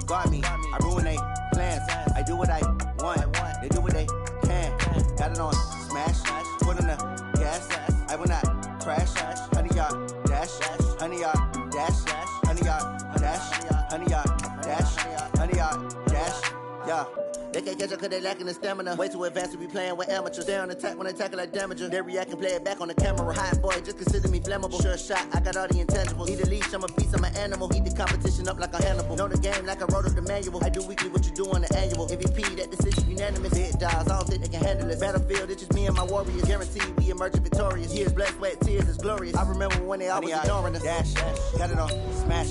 guard me. I ruin they plans. I do what I want. They do what they can. Got it on smash. Foot on the gas. I will not crash. 100-yard dash. 100-yard dash. 100-yard dash. 100-yard dash. 100-yard dash. Yeah. They can't catch up cause they lacking the stamina. Way too advanced to be playing with amateurs. Stay on attack when they tackle like damager. They react and play it back on the camera. Hot boy, just consider me flammable. Sure shot, I got all the intangibles. Need a leash, I'm a beast, I'm an animal. Eat the competition up like a Hannibal. Know the game like I wrote up the manual. I do weekly what you do on the annual. MVP, that decision unanimous. Big dogs, I don't think they can handle it. Battlefield, it's just me and my warriors. Guaranteed we emerge victorious. Years, blood, sweat, tears, it's glorious. I remember when they always ignoring us. Dash, got it on smash.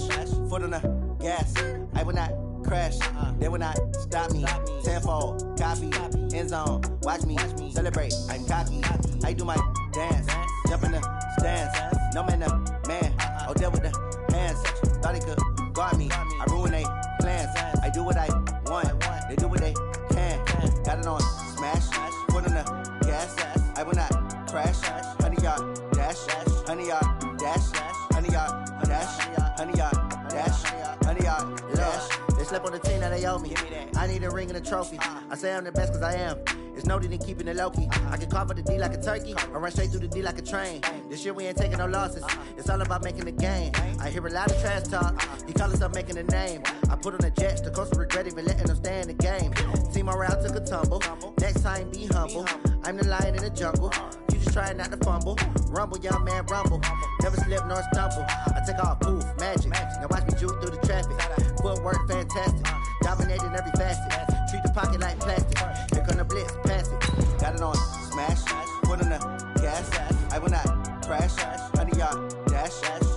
Foot on the gas. I will not crash, they will not stop me. Tenfold, copy, end zone, watch me celebrate. I'm cocky, I do my dance, jump in the stands. No man, man, oh there with the hands. Thought he could guard me. I ruin they plans. I do what I want. They do what they can. Got it on smash, foot on the gas. I will not crash. 100-yard dash, 100-yard dash, 100-yard dash, 100-yard dash, 100-yard dash. They slept on the team, now they owe me. I need a ring and a trophy. I say I'm the best cause I am. It's noted in keeping it low-key. I can carve up the D like a turkey, or run straight through the D like a train. This year we ain't taking no losses. It's all about making the game. I hear a lot of trash talk. He call himself making a name. I put on the Jets, the coach will regret even letting them stay in the game. Team morale took a tumble. Next time be humble. I'm the lion in the jungle. You just try not to fumble. Rumble, young man, rumble. Never slip nor stumble. I take off, poof, magic. Now watch me juke through the traffic. Footwork fantastic. Dominating every facet. Treat the pocket like plastic. Here come the blitz, pass it. Got it on smash. Foot on the gas. I will not crash. 100-yard dash.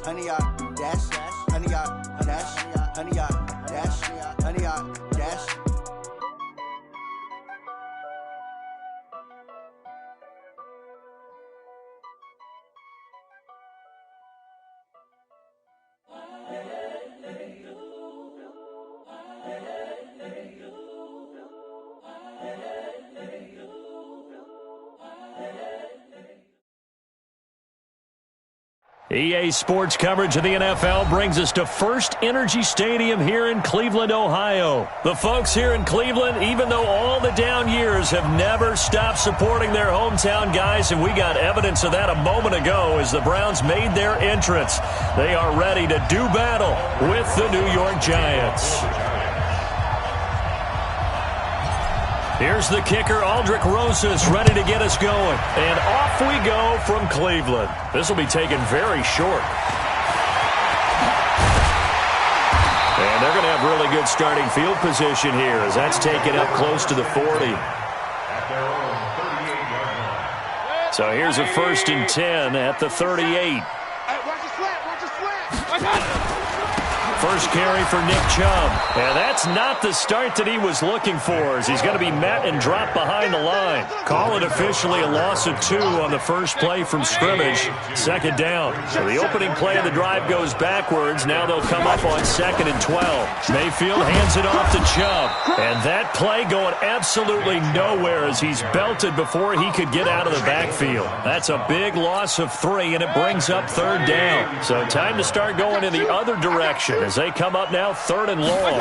100-yard dash. 100-yard dash. 100-yard dash. 100-yard dash. EA Sports coverage of the NFL brings us to First Energy Stadium here in Cleveland, Ohio. The folks here in Cleveland, even though all the down years, have never stopped supporting their hometown guys, and we got evidence of that a moment ago as the Browns made their entrance. They are ready to do battle with the New York Giants. Here's the kicker, Aldrick Rosas, ready to get us going. And off we go from Cleveland. This will be taken very short. And they're going to have really good starting field position here as that's taken up close to the 40. So here's a 1st and 10 at the 38. First carry for Nick Chubb. And that's not the start that he was looking for, as he's going to be met and dropped behind the line. Call it officially a loss of 2 on the first play from scrimmage. 2nd down. So the opening play of the drive goes backwards. Now they'll come up on 2nd and 12. Mayfield hands it off to Chubb. And that play going absolutely nowhere as he's belted before he could get out of the backfield. That's a big loss of 3, and it brings up 3rd down. So time to start going in the other direction as they come up now 3rd and long.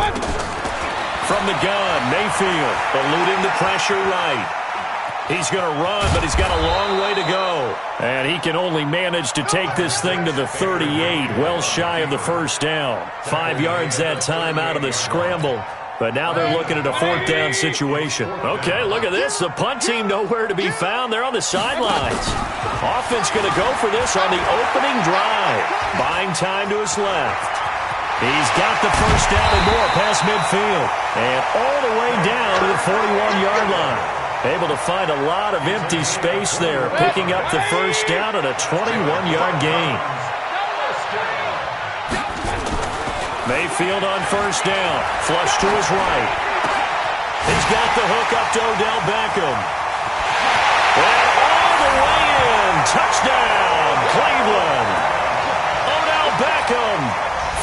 From the gun, Mayfield eluding the pressure right. He's going to run, but he's got a long way to go. And he can only manage to take this thing to the 38, well shy of the 1st down. 5 yards that time out of the scramble. But now they're looking at a 4th down situation. Okay, look at this. The punt team nowhere to be found. They're on the sidelines. Offense going to go for this on the opening drive. Buying time to his left. He's got the 1st down and more past midfield. And all the way down to the 41-yard line. Able to find a lot of empty space there, picking up the 1st down and a 21-yard gain. Mayfield on 1st down. Flush to his right. He's got the hook up to Odell Beckham. And all the way in. Touchdown, Cleveland. Odell Beckham,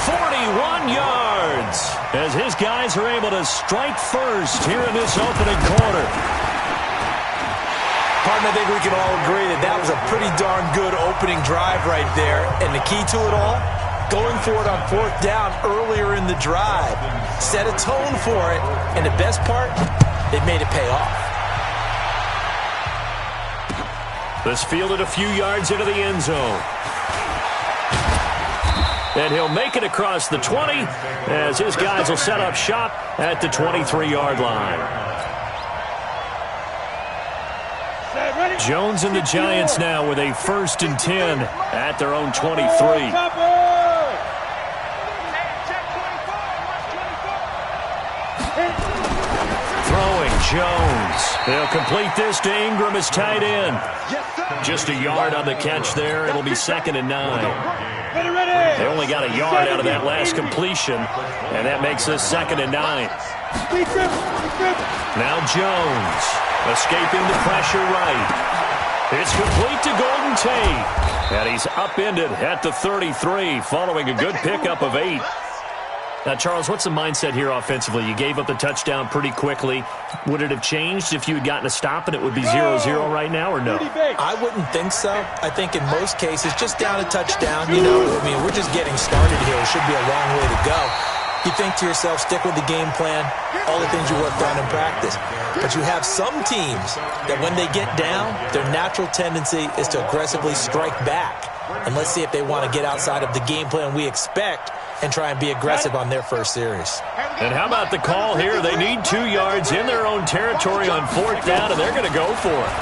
41 yards. As his guys are able to strike first here in this opening quarter. Pardon, I think we can all agree that that was a pretty darn good opening drive right there. And the key to it all, going for it on 4th down earlier in the drive. set a tone for it, and the best part, they've made it pay off. This fielded a few yards into the end zone. And he'll make it across the 20 as his guys will set up shop at the 23-yard line. Jones and the Giants now with a 1st and 10 at their own 23. Throwing Jones. They'll complete this to Ingram as tight end. Just a yard on the catch there. It'll be 2nd and 9. They only got a yard out of that last completion, and that makes this 2nd and 9. Now Jones escaping the pressure right. It's complete to 𝓃̗, and he's upended at the 33 following a good pickup of 8. Now, Charles, what's the mindset here offensively? You gave up the touchdown pretty quickly. Would it have changed if you had gotten a stop and it would be 0-0 right now, or no? I wouldn't think so. I think in most cases, just down a touchdown, you know, I mean, we're just getting started here. It should be a long way to go. You think to yourself, stick with the game plan, all the things you worked on in practice. But you have some teams that when they get down, their natural tendency is to aggressively strike back. And let's see if they want to get outside of the game plan we expect and try and be aggressive on their first series. And how about the call here? They need 2 yards in their own territory on 4th down, and they're going to go for it.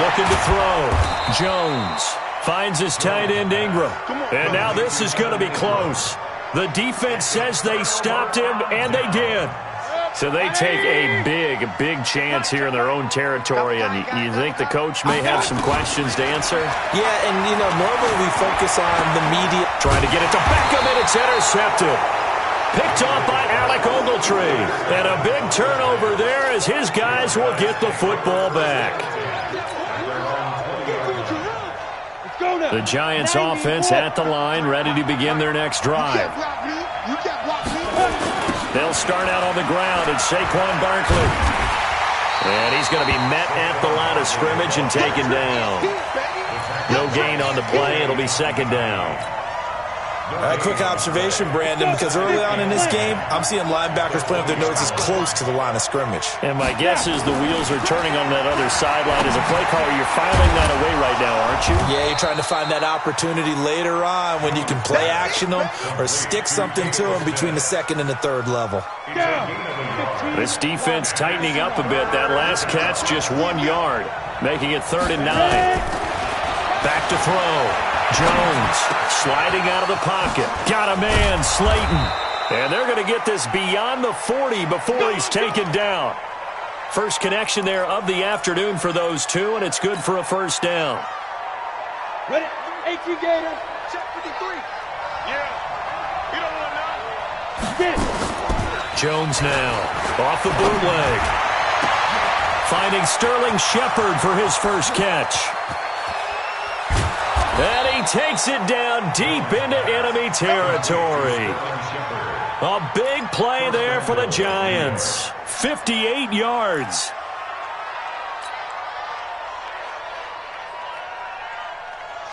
Looking to throw. Jones finds his tight end Ingram. And now this is going to be close. The defense says they stopped him, and they did. So they take a big chance here in their own territory, and you think the coach may have some questions to answer? Yeah, and, you know, normally we focus on the media. Trying to get it to Beckham, and it's intercepted. Picked off by 𝓃̗, and a big turnover there as his guys will get the football back. The Giants offense at the line, ready to begin their next drive. They'll start out on the ground at Saquon Barkley. And he's going to be met at the line of scrimmage and taken down. No gain on the play. It'll be 2nd down. Quick observation, Brandon, because early on in this game, I'm seeing linebackers playing with their noses close to the line of scrimmage. And my guess is the wheels are turning on that other sideline. As a play caller, you're filing that away right now, aren't you? Yeah, you're trying to find that opportunity later on when you can play action them or stick something to them between the 2nd and the 3rd level. This defense tightening up a bit. That last catch just 1 yard, making it 3rd and 9. Back to throw. Jones sliding out of the pocket. Got a man, Slayton. And they're going to get this beyond the 40 before he's taken down. First connection there of the afternoon for those two, and it's good for a 1st down. Ready? 18 Gator. Check 53. Yeah. You don't want to know. Get it. Jones now off the bootleg. Finding Sterling Shepard for his first catch. And he takes it down deep into enemy territory. A big play there for the Giants. 58 yards.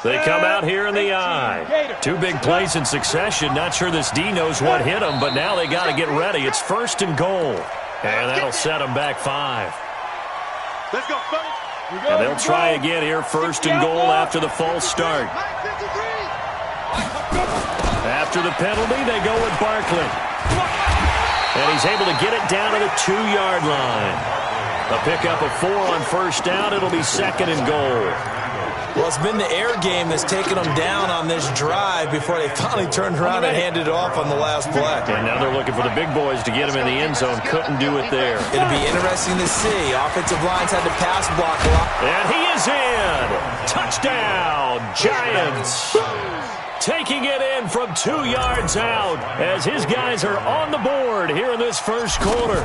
They come out here in the eye. 2 big plays in succession. Not sure this D knows what hit him, but now they got to get ready. It's 1st and goal. And that'll set them back 5. Let's go, fellas. And they'll try again here, 1st and goal after the false start. After the penalty, they go with Barkley. And he's able to get it down to the 2-yard line. A pickup of 4 on 1st down. It'll be 2nd and goal. Well, it's been the air game that's taken them down on this drive before they finally turned around and handed it off on the last play. And now they're looking for the big boys to get him in the end zone. Couldn't do it there. It'll be interesting to see. Offensive lines had to pass block a lot. And he is in. Touchdown, Giants. Taking it in from 2 yards out as his guys are on the board here in this 1st quarter.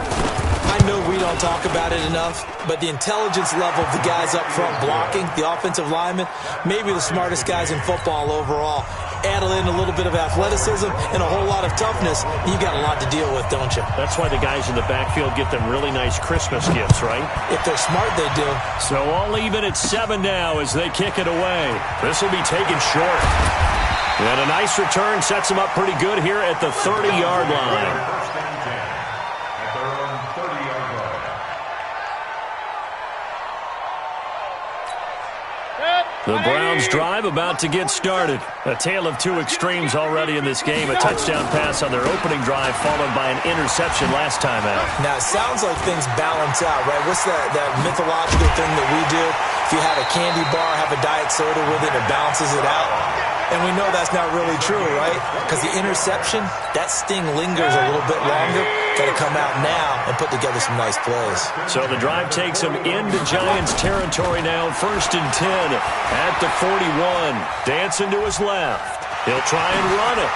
I know we don't talk about it enough, but the intelligence level of the guys up front blocking, the offensive linemen, maybe the smartest guys in football overall. Add in a little bit of athleticism and a whole lot of toughness, you got a lot to deal with, don't you? That's why the guys in the backfield get them really nice Christmas gifts, right? If they're smart, they do. So all even at 7 now as they kick it away. This will be taken short. And a nice return sets them up pretty good here at the 30-yard line. Browns drive about to get started. A tale of two extremes already in this game. A touchdown pass on their opening drive followed by an interception last time out. Now, it sounds like things balance out, right? What's that mythological thing that we do? If you have a candy bar, have a diet soda with it, it balances it out. And we know that's not really true, right? Because the interception, that sting lingers a little bit longer. Got to come out now and put together some nice plays. So the drive takes him into Giants territory now. 1st and 10 at the 41. Dancing to his left. He'll try and run it.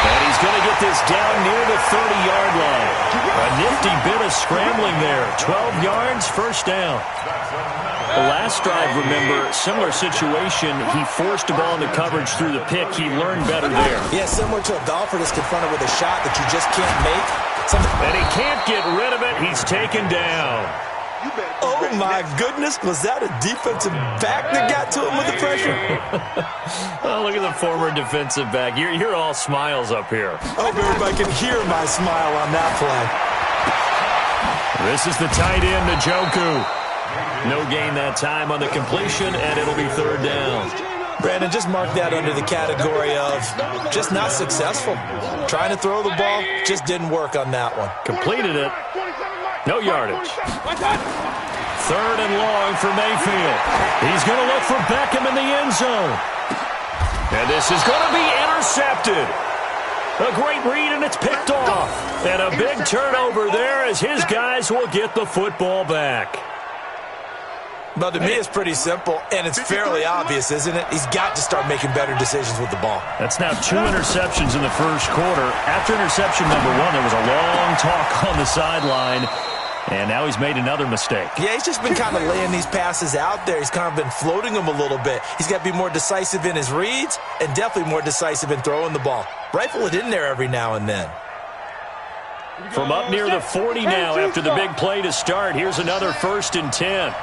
And he's going to get this down near the 30-yard line. A nifty bit of scrambling there. 12 yards, first down. The last drive, remember, similar situation. He forced a ball into coverage through the pick. He learned better there. Yeah, similar to a golfer that's confronted with a shot that you just can't make. And he can't get rid of it. He's taken down. Oh, my goodness. Was that a defensive back that got to him with the pressure? Oh, look at the former defensive back. You're all smiles up here. I hope everybody can hear my smile on that play. This is the tight end, Njoku. No gain that time on the completion, and it'll be 3rd down. Brandon, just mark that under the category of just not successful. Trying to throw the ball, just didn't work on that one. Completed it. No yardage. 3rd and long for Mayfield. He's going to look for Beckham in the end zone. And this is going to be intercepted. A great read, and it's picked off. And a big turnover there as his guys will get the football back. Well, to me, it's pretty simple, and it's fairly obvious, isn't it? He's got to start making better decisions with the ball. That's now 2 interceptions in the first quarter. After interception number 1, there was a long talk on the sideline, and now he's made another mistake. Yeah, he's just been kind of laying these passes out there. He's kind of been floating them a little bit. He's got to be more decisive in his reads and definitely more decisive in throwing the ball. Rifle it in there every now and then. From up near the 40 now after the big play to start, here's another 1st and 10.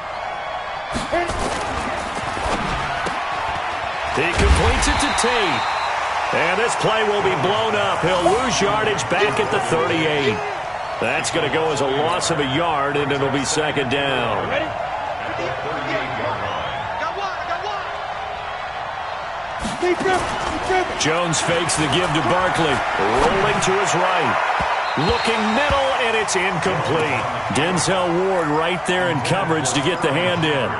He completes it to Tate. And this play will be blown up. He'll lose yardage back at the 38. That's going to go as a loss of a yard, and it'll be 2nd down. Jones fakes the give to Barkley. Rolling to his right. Looking middle, and it's incomplete. Denzel Ward right there in coverage to get the hand in.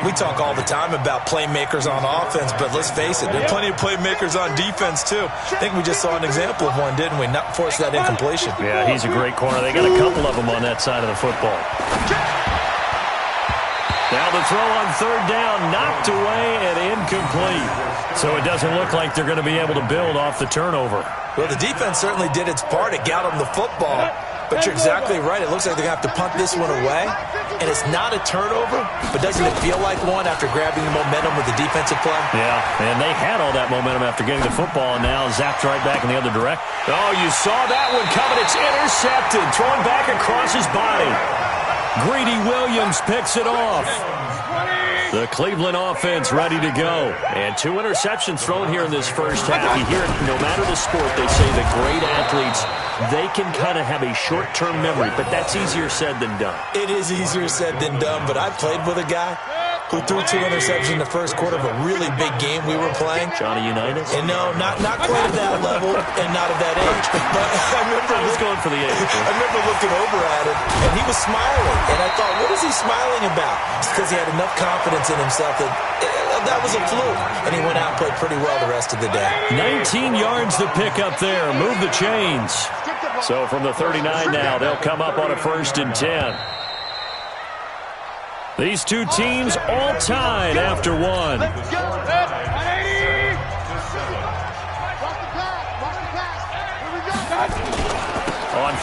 We talk all the time about playmakers on offense, but let's face it, there are plenty of playmakers on defense, too. I think we just saw an example of one, didn't we? Not force that incompletion. Yeah, he's a great corner. They got a couple of them on that side of the football. Now the throw on 3rd down, knocked away and incomplete. So it doesn't look like they're going to be able to build off the turnover. Well, the defense certainly did its part. It got them the football. But you're exactly right. It looks like they're going to have to punt this one away. And it's not a turnover, but doesn't it feel like one after grabbing the momentum with the defensive play? Yeah, and they had all that momentum after getting the football, and now zapped right back in the other direction. Oh, you saw that one coming. It's intercepted. Thrown back across his body. Greedy Williams picks it off. The Cleveland offense ready to go. And 2 interceptions thrown here in this first half. You hear it, no matter the sport, they say that great athletes, they can kind of have a short-term memory, but that's easier said than done. It is easier said than done, but I played with a guy who threw 2 interceptions in the first quarter of a really big game we were playing. Johnny Unitas? And no, not quite at that level and not at that age. But I was going for the age. I remember looking over at him, and he was smiling. And I thought, what is he smiling about? It's because he had enough confidence in himself that was a fluke. And he went out and played pretty well the rest of the day. 19 yards to pick up there. Move the chains. So from the 39 now, they'll come up on a 1st and 10. These two teams all tied after 1. On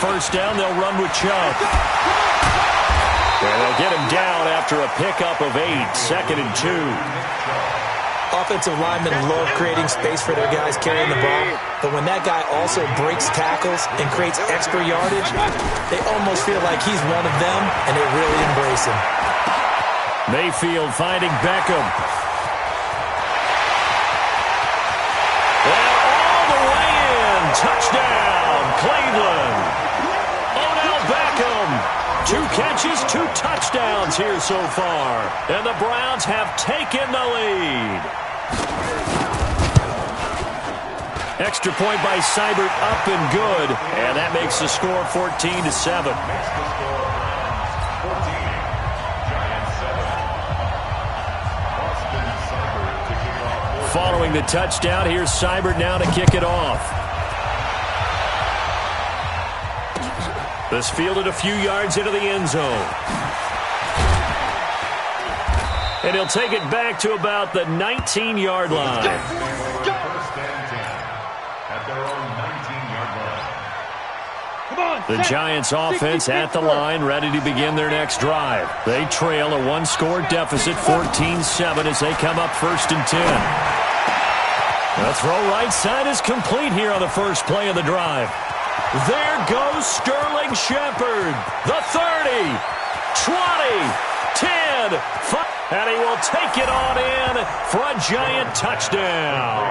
1st down, they'll run with Chubb. And they'll get him down after a pickup of 8, 2nd and 2. Offensive linemen love creating space for their guys carrying the ball, but when that guy also breaks tackles and creates extra yardage, they almost feel like he's one of them, and they really embrace him. Mayfield finding Beckham. And all the way in. Touchdown, Cleveland. Odell Beckham. 2 catches, 2 touchdowns yards here so far. And the Browns have taken the lead. Extra point by Seibert, up and good. And that makes the score 14-7. Following the touchdown, here's Seibert now to kick it off. This fielded a few yards into the end zone. And he'll take it back to about the 19-yard line. The Giants offense at the line, ready to begin their next drive. They trail a one-score deficit, 14-7, as they come up 1st and 10. The throw right side is complete here on the first play of the drive. There goes Sterling Shepard. The 30, 20, 10, 5, and he will take it on in for a Giant touchdown.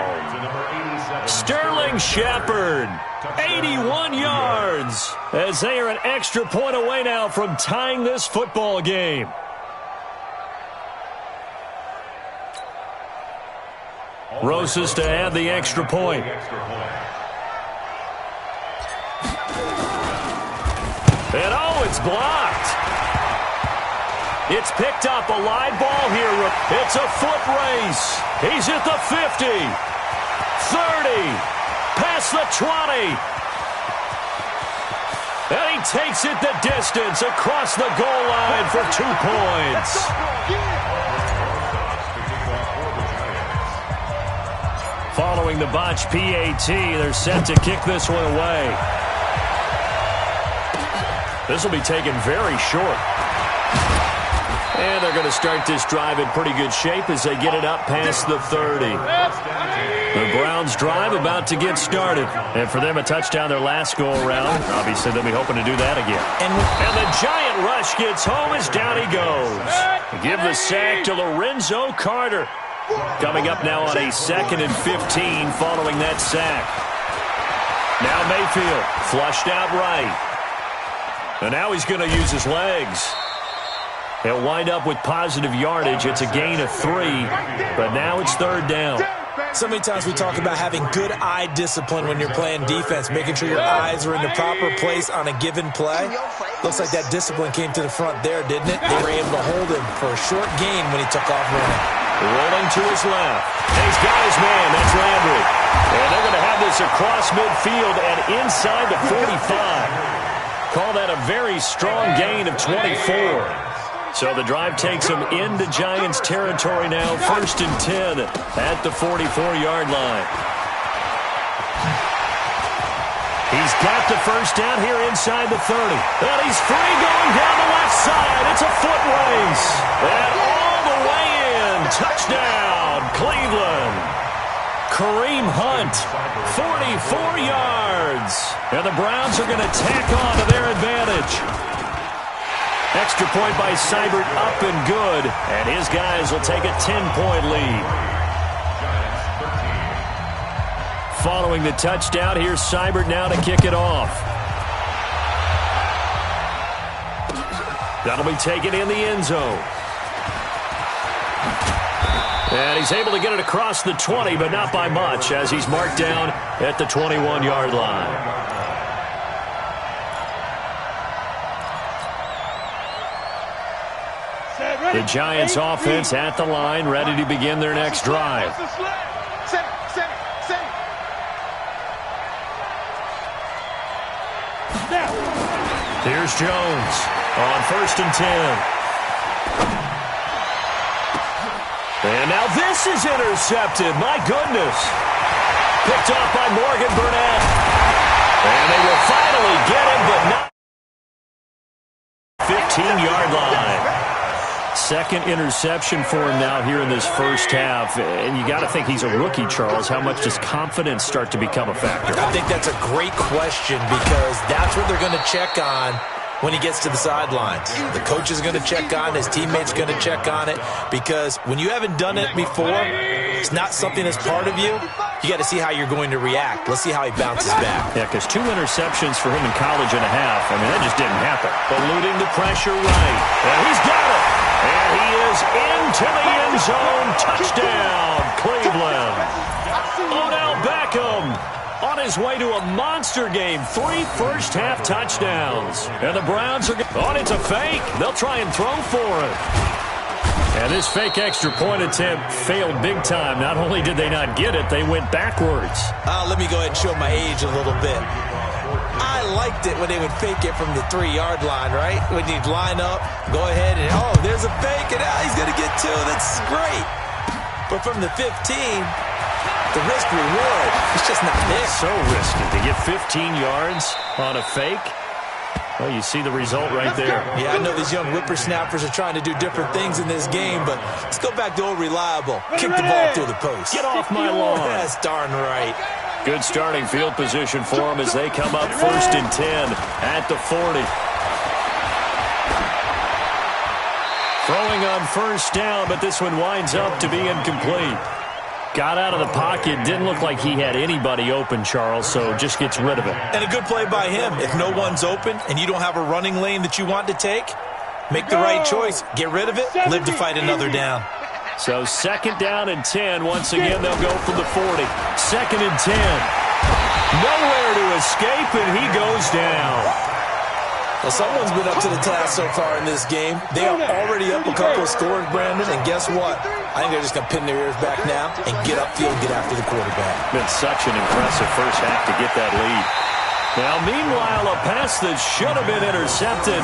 Sterling Shepard, 81 yards, as they are an extra point away now from tying this football game. Rosas to add the extra point. And oh, it's blocked. It's picked up, a live ball here. It's a foot race. He's at the 50, 30, past the 20. And he takes it the distance across the goal line for 2 points. Following the botch PAT, they're set to kick this one away. This will be taken very short. And they're going to start this drive in pretty good shape as they get it up past the 30. The Browns drive about to get started. And for them, a touchdown their last go-around. Obviously, they'll be hoping to do that again. And the Giant rush gets home as down he goes. Give the sack to Lorenzo Carter. Coming up now on a 2nd and 15 following that sack. Now Mayfield flushed out right. And now he's going to use his legs. He'll wind up with positive yardage. It's a gain of 3, but now it's 3rd down. So many times we talk about having good eye discipline when you're playing defense, making sure your eyes are in the proper place on a given play. Looks like that discipline came to the front there, didn't it? They were able to hold him for a short gain when he took off running. Rolling to his left. And he's got his man. That's Landry. And they're going to have this across midfield and inside the 45. Call that a very strong gain of 24. So the drive takes them into Giants territory now. 1st and 10 at the 44-yard line. He's got the first down here inside the 30. And he's free going down the left side. It's a foot race. And all the way in. Touchdown, Cleveland. Kareem Hunt, 44 yards. And the Browns are going to tack on to their advantage. Extra point by Seibert, up and good. And his guys will take a 10-point lead. Following the touchdown, here's Seibert now to kick it off. That'll be taken in the end zone. And he's able to get it across the 20, but not by much, as he's marked down at the 21-yard line. The Giants offense at the line, ready to begin their next drive. Here's Jones on 1st and 10. And now this is intercepted. My goodness. Picked off by Morgan Burnett. And they will finally get him, but not 15-yard line. 2nd interception for him now here in this first half. And you got to think he's a rookie, Charles. How much does confidence start to become a factor? I think that's a great question, because that's what they're going to check on when he gets to the sidelines. The coach is going to check on, his teammates going to check on it, because when you haven't done it before, it's not something that's part of you. You got to see how you're going to react. Let's see how he bounces back. Yeah, because 2 interceptions for him in college and a half. I mean, that just didn't happen. Eluding the pressure right. And he's got it. And he is into the end zone. Touchdown, Cleveland. Odell Beckham on his way to a monster game. 3 first-half touchdowns. And the Browns are on. It's a fake. They'll try and throw for it. And this fake extra point attempt failed big time. Not only did they not get it, they went backwards. Let me go ahead and show my age a little bit. I liked it when they would fake it from the 3-yard line, right? When you'd line up, go ahead and, oh, there's a fake, and he's going to get 2. That's great. But from the 15, the risk-reward, it's just not there. So risky to get 15 yards on a fake. Well, you see the result right there. Yeah, I know these young whippersnappers are trying to do different things in this game, but let's go back to old reliable. Kick the ball through the post. Get off my lawn. That's darn right. Good starting field position for them as they come up 1st and 10 at the 40. Throwing on 1st down, but this one winds up to be incomplete. Got out of the pocket. Didn't look like he had anybody open, Charles, so just gets rid of it. And a good play by him. If no one's open and you don't have a running lane that you want to take, make the right choice. Get rid of it. Live to fight another down. So 2nd down and 10. Once again, they'll go from the 40. 2nd and 10. Nowhere to escape, and he goes down. Well, someone's been up to the task so far in this game. They are already up a couple of scores, Brandon, and guess what? I think they're just going to pin their ears back now and get upfield and get after the quarterback. Been such an impressive first half to get that lead. Now, meanwhile, a pass that should have been intercepted,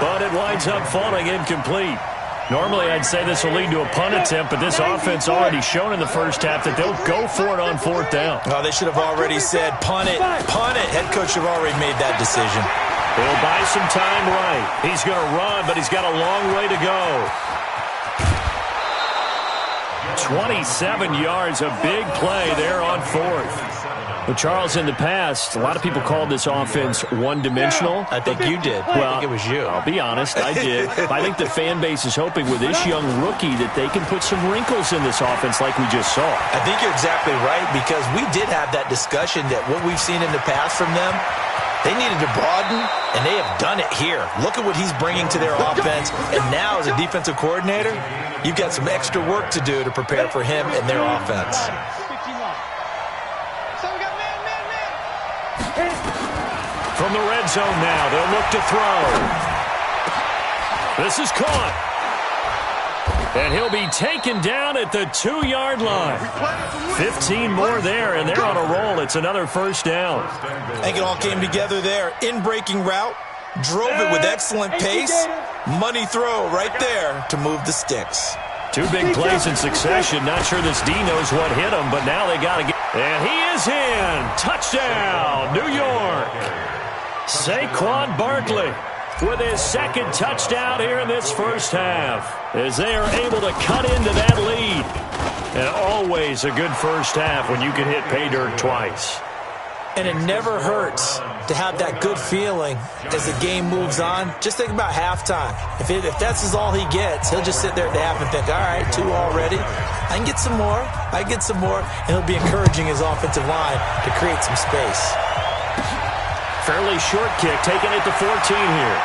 but it winds up falling incomplete. Normally, I'd say this will lead to a punt attempt, but this offense already shown in the first half that they'll go for it on 4th down. Oh, they should have already said, punt it, punt it. Head coach should have already made that decision. He'll buy some time right. He's going to run, but he's got a long way to go. 27 yards, a big play there on 4th. But Charles, in the past, a lot of people called this offense one-dimensional. I think you did. Well, I think it was you. I'll be honest, I did. I think the fan base is hoping with this young rookie that they can put some wrinkles in this offense like we just saw. I think you're exactly right, because we did have that discussion that what we've seen in the past from them, they needed to broaden, and they have done it here. Look at what he's bringing to their offense, and now as a defensive coordinator, you've got some extra work to do to prepare for him and their offense. From the red zone now, they'll look to throw. This is caught. And he'll be taken down at the 2-yard line. 15 more there, and they're on a roll. It's another 1st down. I think it all came together there. In-breaking route, drove it with excellent pace. Money throw right there to move the sticks. 2 big plays in succession. Not sure this D knows what hit him, but now they got to get... And he is in. Touchdown, New York. Saquon Barkley with his 2nd touchdown here in this first half, as they are able to cut into that lead. And always a good first half when you can hit pay dirt twice. And it never hurts to have that good feeling as the game moves on. Just think about halftime. If that's all he gets, he'll just sit there at the half and think, all right, 2 already. I can get some more. I can get some more. And he'll be encouraging his offensive line to create some space. Fairly short kick, taken at the 14 here.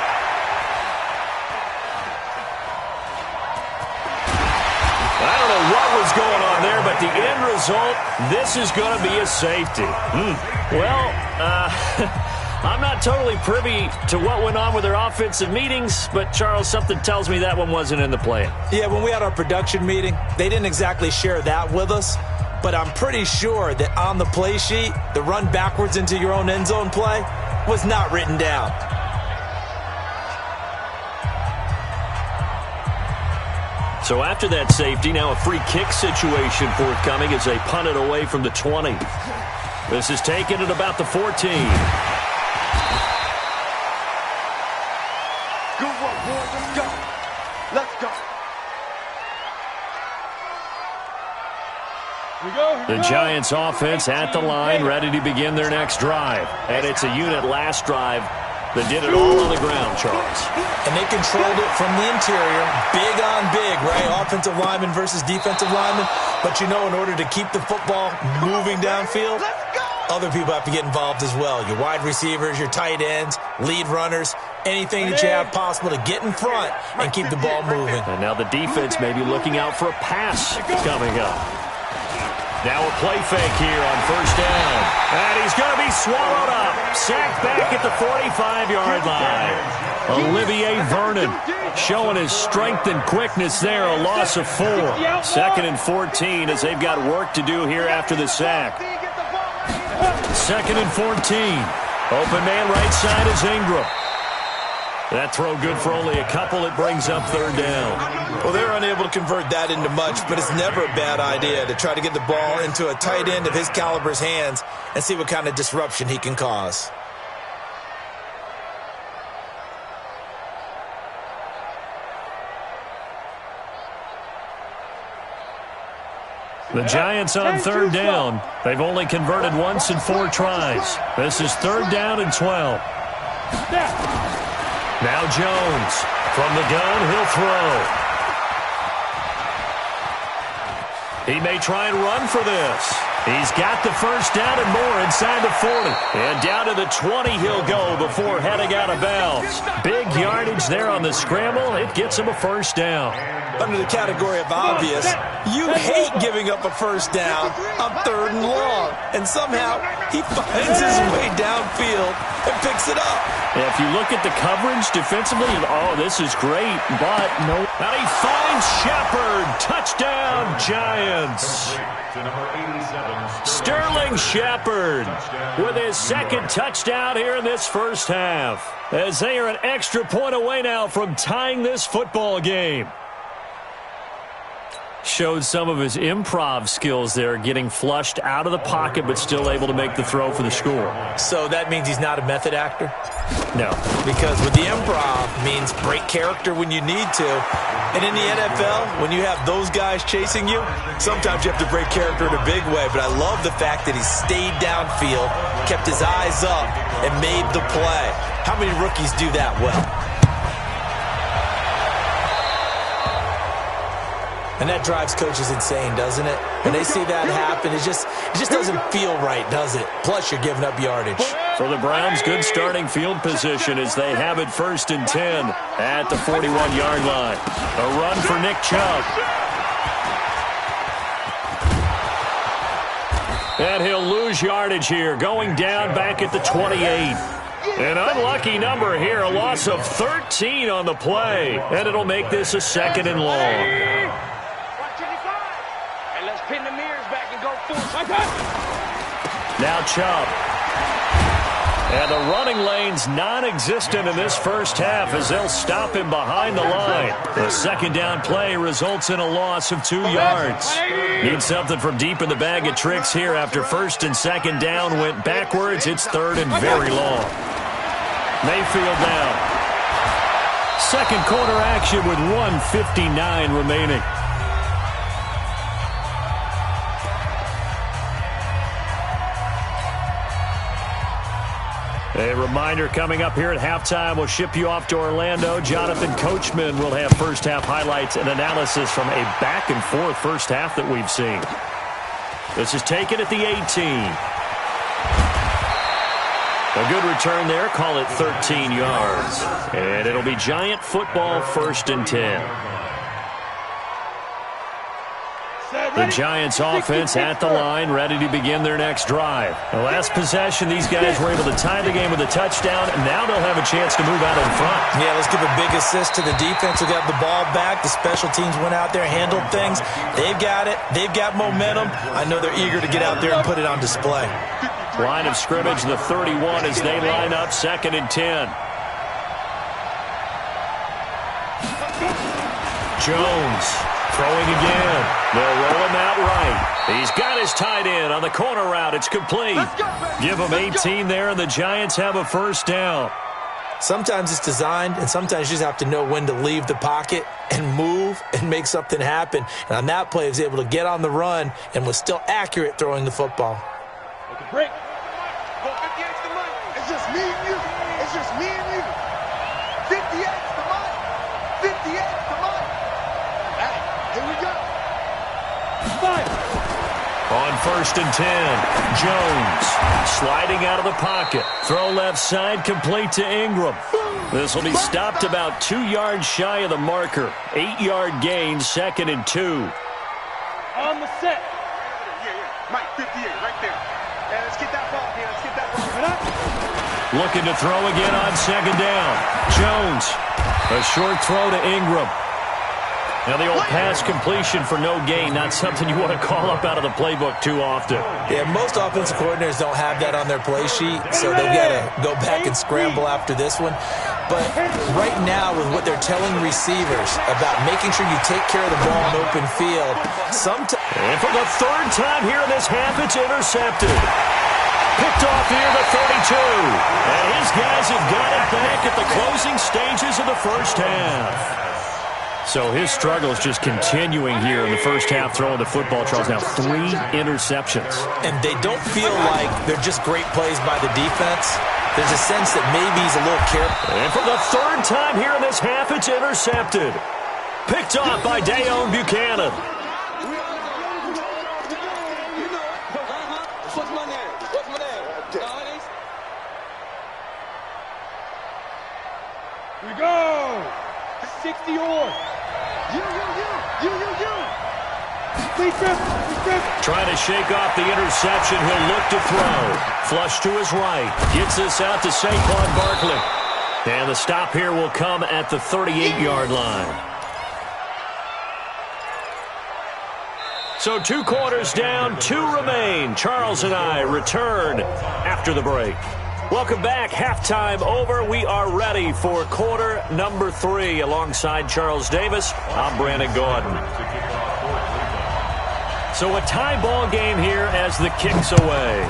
I don't know what was going on there, but the end result, this is going to be a safety. Well, I'm not totally privy to what went on with their offensive meetings, but, Charles, something tells me that one wasn't in the plan. Yeah, when we had our production meeting, they didn't exactly share that with us, but I'm pretty sure that on the play sheet, the run backwards into your own end zone play was not written down. So after that safety, now a free kick situation forthcoming as they punt it away from the 20. This is taken at about the 14. Good work, boy. Let's go. Let's go. The Giants offense at the line, ready to begin their next drive. And it's a unit last drive that did it all on the ground, Charles. And they controlled it from the interior, big on big, right? Offensive lineman versus defensive lineman. But you know, in order to keep the football moving downfield, other people have to get involved as well. Your wide receivers, your tight ends, lead runners, anything that you have possible to get in front and keep the ball moving. And now the defense may be looking out for a pass coming up. Now a play fake here on first down. And he's going to be swallowed up. Sacked back at the 45-yard line. Olivier Vernon showing his strength and quickness there. A loss of 4. 2nd and 14 as they've got work to do here after the sack. 2nd and 14. Open man right side is Ingram. That throw good for only a couple. It brings up 3rd down. Well, they're unable to convert that into much, but it's never a bad idea to try to get the ball into a tight end of his caliber's hands and see what kind of disruption he can cause. The Giants on 3rd down. They've only converted once in 4 tries. This is 3rd down and 12. Now Jones. From the gun, he'll throw. He may try and run for this. He's got the first down and more inside the 40. And down to the 20 he'll go before heading out of bounds. Big yardage there on the scramble. It gets him a first down. Under the category of obvious, you hate giving up a first down on 3rd and long. And somehow he finds his way downfield and picks it up. If you look at the coverage defensively, oh, this is great, but no. And he finds Shepard. Touchdown, Giants. Sterling Shepard with his 2nd touchdown here in this first half, as they are an extra point away now from tying this football game. Showed some of his improv skills there, getting flushed out of the pocket but still able to make the throw for the score. So that means he's not a method actor? No. Because with the improv means break character when you need to. And in the NFL, when you have those guys chasing you, sometimes you have to break character in a big way. But I love the fact that he stayed downfield, kept his eyes up, and made the play. How many rookies do that well? And that drives coaches insane, doesn't it? When they see that happen, it just doesn't feel right, does it? Plus, you're giving up yardage. For the Browns, good starting field position as they have it 1st and 10 at the 41-yard line. A run for Nick Chubb. And he'll lose yardage here, going down back at the 28. An unlucky number here, a loss of 13 on the play. And it'll make this a 2nd and long. Pin the mirrors back and go full. Now Chubb. And the running lane's non-existent in this first half as they'll stop him behind the line. The 2nd down play results in a loss of 2 yards. Need something from deep in the bag of tricks here after 1st and 2nd down went backwards. It's 3rd and very long. Mayfield now. 2nd quarter action with 1:59 remaining. A reminder coming up here at halftime, we'll ship you off to Orlando. Jonathan Coachman will have first half highlights and analysis from a back-and-forth first half that we've seen. This is taken at the 18. A good return there, call it 13 yards. And it'll be Giant football 1st and 10. The Giants offense at the line, ready to begin their next drive. The last possession, these guys were able to tie the game with a touchdown, and now they'll have a chance to move out in front. Yeah, let's give a big assist to the defense who got the ball back. The special teams went out there, handled things. They've got it. They've got momentum. I know they're eager to get out there and put it on display. Line of scrimmage, the 31 as they line up 2nd and 10. Jones throwing again. They'll roll him out right. He's got his tight end on the corner route. It's complete. Give him 18 there, and the Giants have a first down. Sometimes it's designed, and sometimes you just have to know when to leave the pocket and move and make something happen. And on that play, he was able to get on the run and was still accurate throwing the football. Break. Go 50 extra money. It's just me and you. It's It's just me and you. 58's the money. 58's the money. Hey, here we go. Fire. On 1st and 10, Jones sliding out of the pocket. Throw left side, complete to Ingram. This will be stopped about 2 yards shy of the marker. 8-yard gain, 2nd and 2. On the set. Yeah. Mike, 58, right there. Yeah, let's get that ball here. Let's get that ball. Looking to throw again on 2nd down. Jones, a short throw to Ingram. Now the old pass completion for no gain, not something you want to call up out of the playbook too often. Yeah, most offensive coordinators don't have that on their play sheet, so they've got to go back and scramble after this one. But right now, with what they're telling receivers about making sure you take care of the ball in open field, and for the 3rd time here in this half, it's intercepted. Picked off near the 32. And his guys have got it back at the closing stages of the first half. So his struggle is just continuing here in the first half, throwing the football, Charles. Now 3 interceptions. And they don't feel like they're just great plays by the defense. There's a sense that maybe he's a little careful. And for the 3rd time here in this half, it's intercepted. Picked off by ৱᵃⁿᵗ. Here we go. 60 on. You. Trying to shake off the interception. He'll look to throw. Flush to his right. Gets this out to Saquon Barkley. And the stop here will come at the 38-yard line. So 2 quarters down, 2 remain. Charles and I return after the break. Welcome back. Halftime over. We are ready for quarter number 3. Alongside Charles Davis, I'm Brandon Gordon. So a tie ball game here as the kick's away.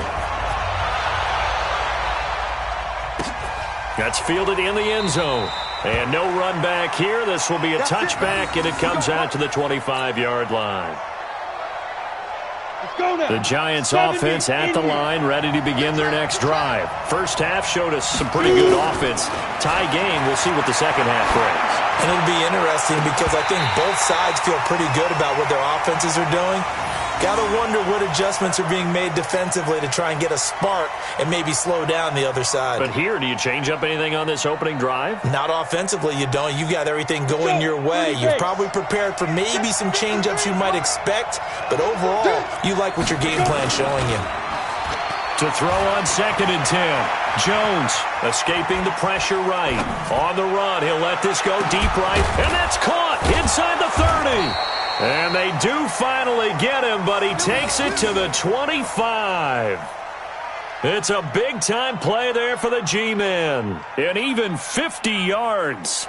That's fielded in the end zone. And no run back here. This will be a touchback, and it comes out to the 25-yard line. The Giants offense at the line, ready to begin their next drive. First half showed us some pretty good offense. Tie game, we'll see what the second half brings. And it'll be interesting because I think both sides feel pretty good about what their offenses are doing. Got to wonder what adjustments are being made defensively to try and get a spark and maybe slow down the other side. But here, do you change up anything on this opening drive? Not offensively, you don't. You got everything going your way. You've probably prepared for maybe some change-ups you might expect, but overall, you like what your game plan's showing you. To throw on 2nd and 10. Jones escaping the pressure right. On the run, he'll let this go deep right, and that's caught inside the 30. And they do finally get him, but he takes it to the 25. It's a big-time play there for the G-men. And even 50 yards.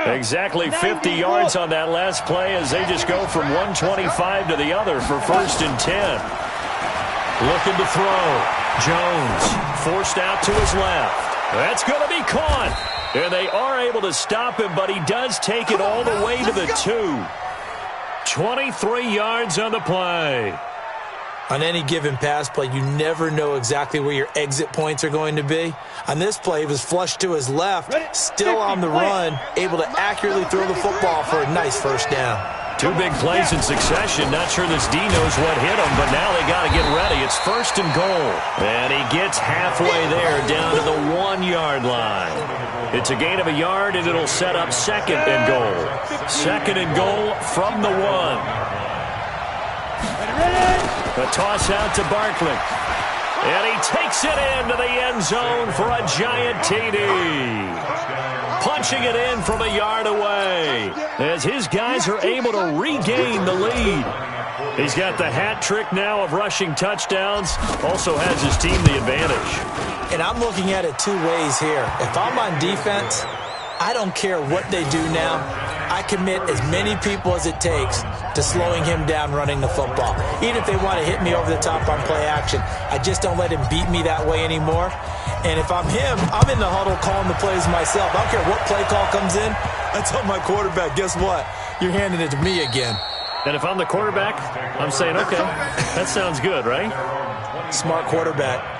Exactly 50 yards on that last play as they just go from 125 to the other for 1st and 10. Looking to throw. Jones forced out to his left. That's going to be caught. And they are able to stop him, but he does take it all the way to the 2. 23 yards on the play. On any given pass play, you never know exactly where your exit points are going to be. On this play, he was flushed to his left, still on the run, able to accurately throw the football for a nice 1st down. 2 big plays in succession. Not sure this D knows what hit him, but now they got to get ready. It's 1st and goal. And he gets halfway there down to the 1-yard line. It's a gain of a yard, and it'll set up 2nd and goal. 2nd and goal from the 1. A toss out to Barkley. And he takes it into the end zone for a giant TD. Punching it in from a yard away as his guys are able to regain the lead. He's got the hat trick now of rushing touchdowns. Also has his team the advantage. And I'm looking at it 2 ways here. If I'm on defense, I don't care what they do now. I commit as many people as it takes to slowing him down running the football. Even if they want to hit me over the top on play action, I just don't let him beat me that way anymore. And if I'm him, I'm in the huddle calling the plays myself. I don't care what play call comes in. I tell my quarterback, guess what? You're handing it to me again. And if I'm the quarterback, I'm saying, okay, that sounds good, right? Smart quarterback.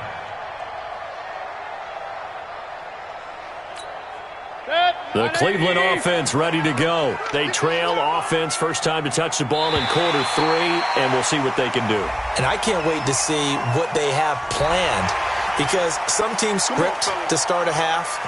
The Cleveland offense ready to go. They trail offense, first time to touch the ball in quarter 3, and we'll see what they can do. And I can't wait to see what they have planned, because some teams script to start a half.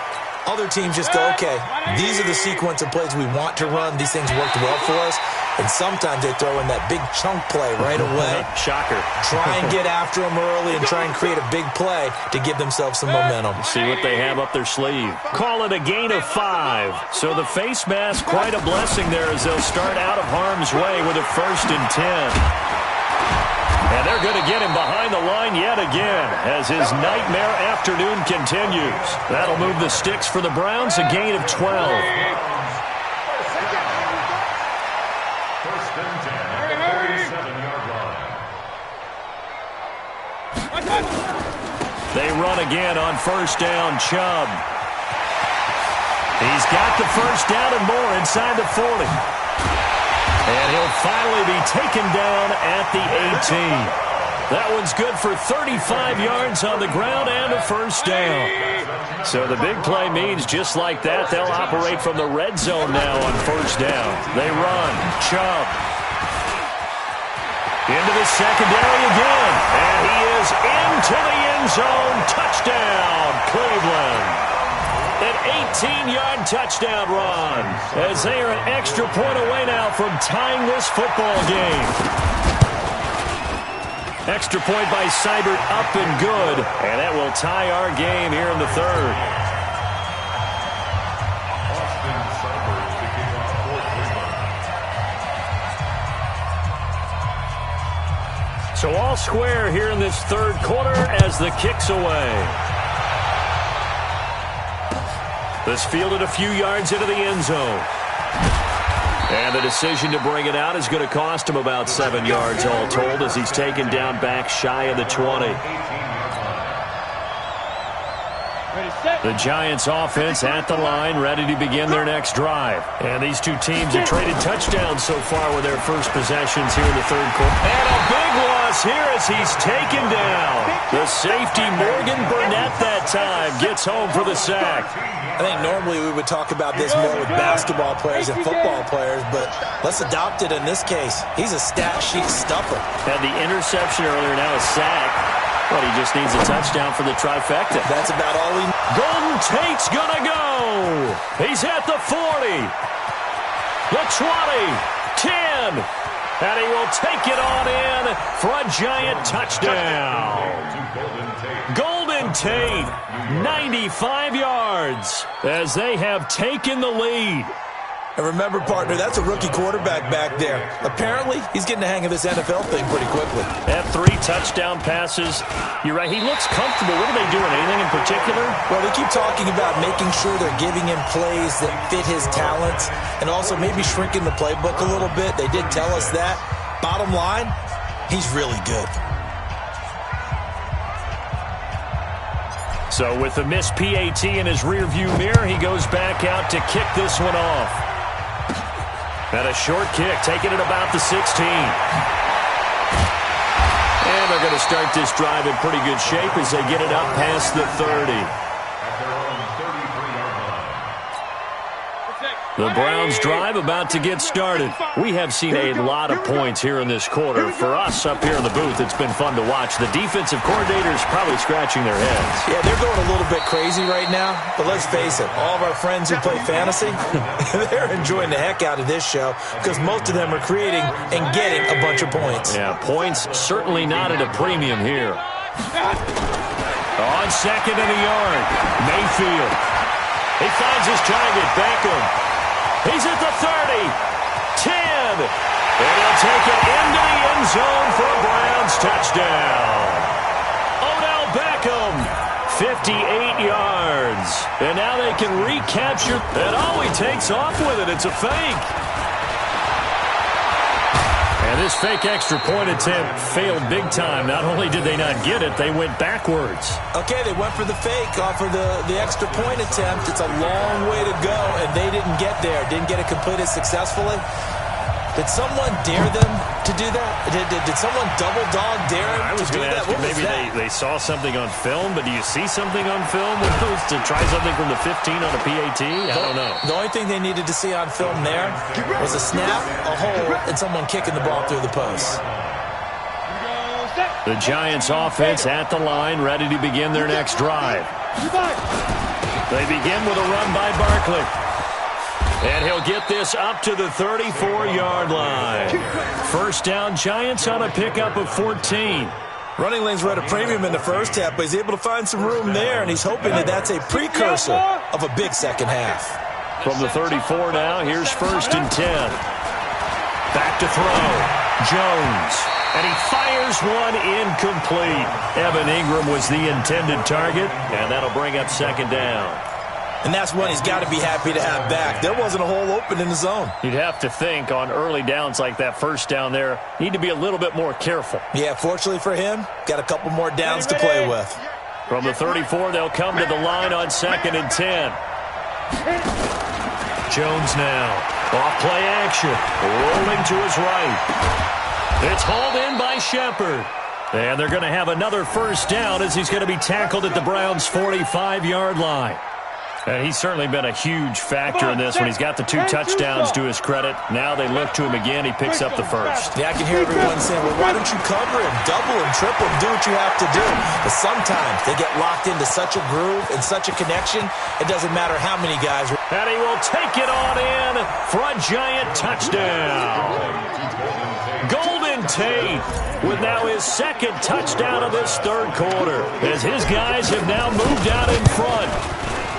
Other teams just go, okay, these are the sequence of plays we want to run. These things worked well for us. And sometimes they throw in that big chunk play right away. Shocker. Try and get after them early and try and create a big play to give themselves some momentum. See what they have up their sleeve. Call it a gain of 5. So the face mask, quite a blessing there as they'll start out of harm's way with a 1st and 10. And they're going to get him behind the line yet again as his nightmare afternoon continues. That'll move the sticks for the Browns, a gain of 12. They run again on 1st down, Chubb. He's got the 1st down and more inside the 40. And he'll finally be taken down at the 18. That one's good for 35 yards on the ground and a 1st down. So the big play means just like that, they'll operate from the red zone now on 1st down. They run. Chubb. Into the secondary again. And he is into the end zone. Touchdown, Cleveland. An 18-yard touchdown run as they are an extra point away now from tying this football game. Extra point by Seibert, up and good. And that will tie our game here in the 3rd. So all square here in this 3rd quarter as the kick's away. This fielded a few yards into the end zone. And the decision to bring it out is going to cost him about 7 yards all told as he's taken down back shy of the 20. The Giants offense at the line, ready to begin their next drive. And these two teams have traded touchdowns so far with their first possessions here in the 3rd quarter. And a big loss here as he's taken down. The safety, Morgan Burnett, that time gets home for the sack. I think normally we would talk about this more with basketball players and football players, but let's adopt it in this case. He's a stat sheet stuffer. Had the interception earlier, now a sack. But he just needs a touchdown for the trifecta. That's about all he... Golden Tate's gonna go. He's at the 40. The 20. 10. And he will take it on in for a giant touchdown. Golden Tate, 95 yards as they have taken the lead. And remember, partner, that's a rookie quarterback back there. Apparently, he's getting the hang of this NFL thing pretty quickly. At 3 touchdown passes. You're right, he looks comfortable. What are they doing, anything in particular? Well, they keep talking about making sure they're giving him plays that fit his talents and also maybe shrinking the playbook a little bit. They did tell us that. Bottom line, he's really good. So with the missed PAT in his rearview mirror, he goes back out to kick this one off. And a short kick, taking it about the 16. And they're going to start this drive in pretty good shape as they get it up past the 30. The Browns drive about to get started. We have seen a lot of points here in this quarter. For us up here in the booth, it's been fun to watch. The defensive coordinators probably scratching their heads. Yeah, they're going a little bit crazy right now. But let's face it, all of our friends who play fantasy, they're enjoying the heck out of this show because most of them are creating and getting a bunch of points. Yeah, points certainly not at a premium here. On 2nd and a yard, Mayfield. He finds his target, Beckham. He's at the 30, 10, and he'll take it into the end zone for a Browns touchdown. Odell Beckham, 58 yards, and now they can recapture, and he takes off with it. It's a fake. And this fake extra point attempt failed big time. Not only did they not get it, they went backwards. Okay, they went for the fake off of the extra point attempt. It's a long way to go, and they didn't get there. Didn't get it completed successfully. Did someone dare them to do that? Did someone double dog dare him I was to do going to that? ask you, maybe they saw something on film, but do you see something on film with those to try something from the 15 on a PAT? I don't know. The only thing they needed to see on film there was a snap, a hole, and someone kicking the ball through the post. The Giants offense at the line, ready to begin their next drive. They begin with a run by Barkley. And he'll get this up to the 34-yard line. First down, Giants on a pickup of 14. Running lanes were at a premium in the first half, but he's able to find some room there, and he's hoping that that's a precursor of a big second half. From the 34 now, here's first and 10. Back to throw. Jones. And he fires one incomplete. Evan Ingram was the intended target, and that'll bring up second down. And that's one he's got to be happy to have back. There wasn't a hole open in the zone. You'd have to think on early downs like that first down there, need to be a little bit more careful. Yeah, fortunately for him, got a couple more downs to play with. From the 34, they'll come to the line on second and 10. Jones now. Off play action. Rolling to his right. It's hauled in by Shepard. And they're going to have another first down as he's going to be tackled at the Browns' 45-yard line. And he's certainly been a huge factor in this when he's got the 2 touchdowns to his credit. Now they look to him again. He picks up the first. Yeah, I can hear everyone saying, well, why don't you cover him, double him, triple him, do what you have to do. But sometimes they get locked into such a groove and such a connection, it doesn't matter how many guys. And he will take it on in for a Giant touchdown. Golden Tate with now his second touchdown of this third quarter as his guys have now moved out in front.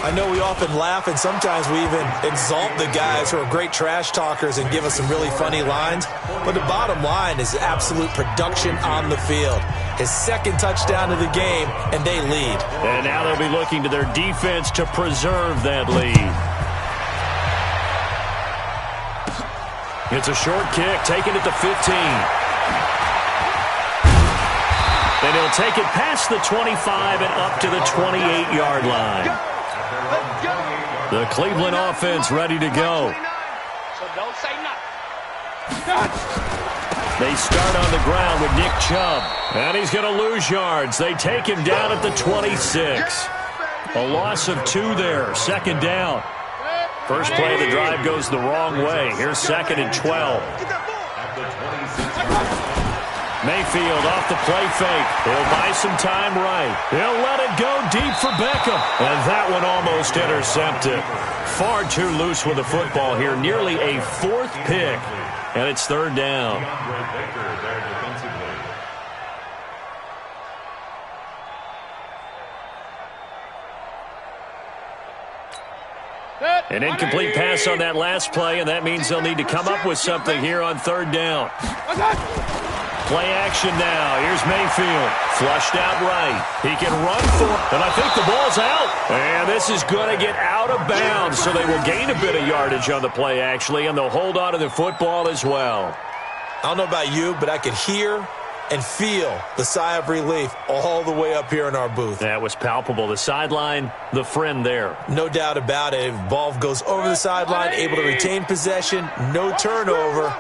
I know we often laugh, and sometimes we even exalt the guys who are great trash talkers and give us some really funny lines. But the bottom line is absolute production on the field. His second touchdown of the game, and they lead. And now they'll be looking to their defense to preserve that lead. It's a short kick, taken at the 15. And he'll take it past the 25 and up to the 28-yard line. The Cleveland offense ready to go. So don't say nothing. They start on the ground with Nick Chubb. And he's going to lose yards. They take him down at the 26. A loss of 2 there. Second down. First play of the drive goes the wrong way. Here's second and 12. Mayfield off the play fake. He'll buy some time right. He'll let it go deep for Beckham. And that one almost intercepted. Far too loose with the football here. Nearly a 4th pick. And it's third down. An incomplete pass on that last play, and that means they'll need to come up with something here on third down. Play action now. Here's Mayfield. Flushed out right. He can run for it, and I think the ball's out. And this is going to get out of bounds, so they will gain a bit of yardage on the play, actually, and they'll hold on to the football as well. I don't know about you, but I could hear and feel the sigh of relief all the way up here in our booth. That was palpable. The sideline, the friend there. No doubt about it. Ball goes over the sideline, able to retain possession, no turnover.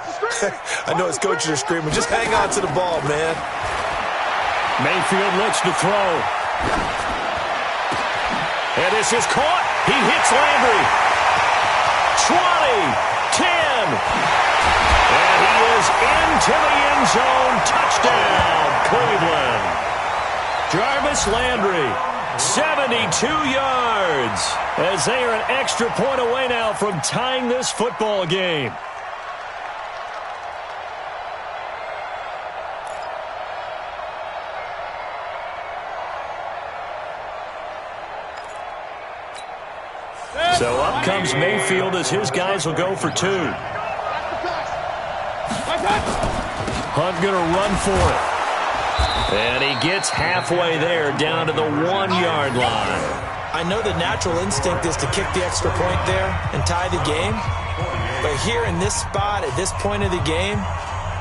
I know his coaches are screaming, just hang on to the ball, man. Mayfield looks to throw. And this is caught. He hits Landry. 20, 10. And he is into the end zone. Touchdown, Cleveland. Jarvis Landry, 72 yards, as they are an extra point away now from tying this football game. So up comes Mayfield as his guys will go for 2. Hunt going to run for it. And he gets halfway there, down to the 1-yard line. I know the natural instinct is to kick the extra point there and tie the game. But here in this spot, at this point of the game,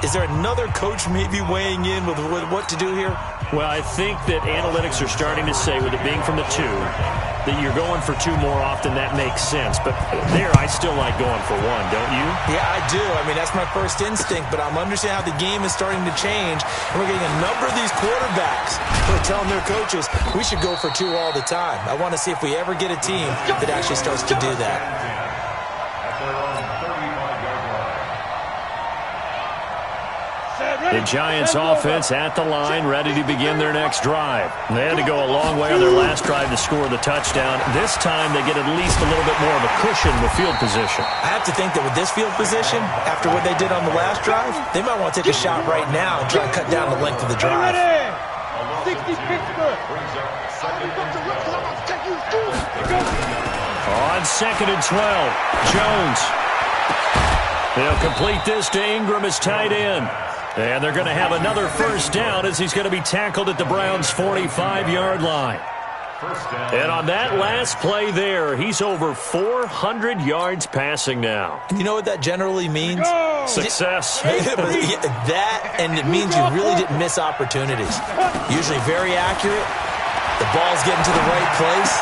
is there another coach maybe weighing in with what to do here? Well, I think that analytics are starting to say, with it being from the 2, that you're going for 2 more often, that makes sense. But there, I still like going for 1, don't you? Yeah, I do. I mean, that's my first instinct, but I'm understanding how the game is starting to change. And we're getting a number of these quarterbacks who are telling their coaches, we should go for 2 all the time. I want to see if we ever get a team that actually starts to do that. The Giants offense at the line, ready to begin their next drive. They had to go a long way on their last drive to score the touchdown. This time they get at least a little bit more of a cushion with field position. I have to think that with this field position, after what they did on the last drive, they might want to take a shot right now and try to cut down the length of the drive. 60 Pittsburgh. On 2nd and 12, Jones. They'll complete this to Ingram as tight end. And they're going to have another first down as he's going to be tackled at the Browns' 45-yard line. And on that last play there, he's over 400 yards passing now. And you know what that generally means? Success. That, and it means you really didn't miss opportunities. Usually very accurate. The ball's getting to the right place.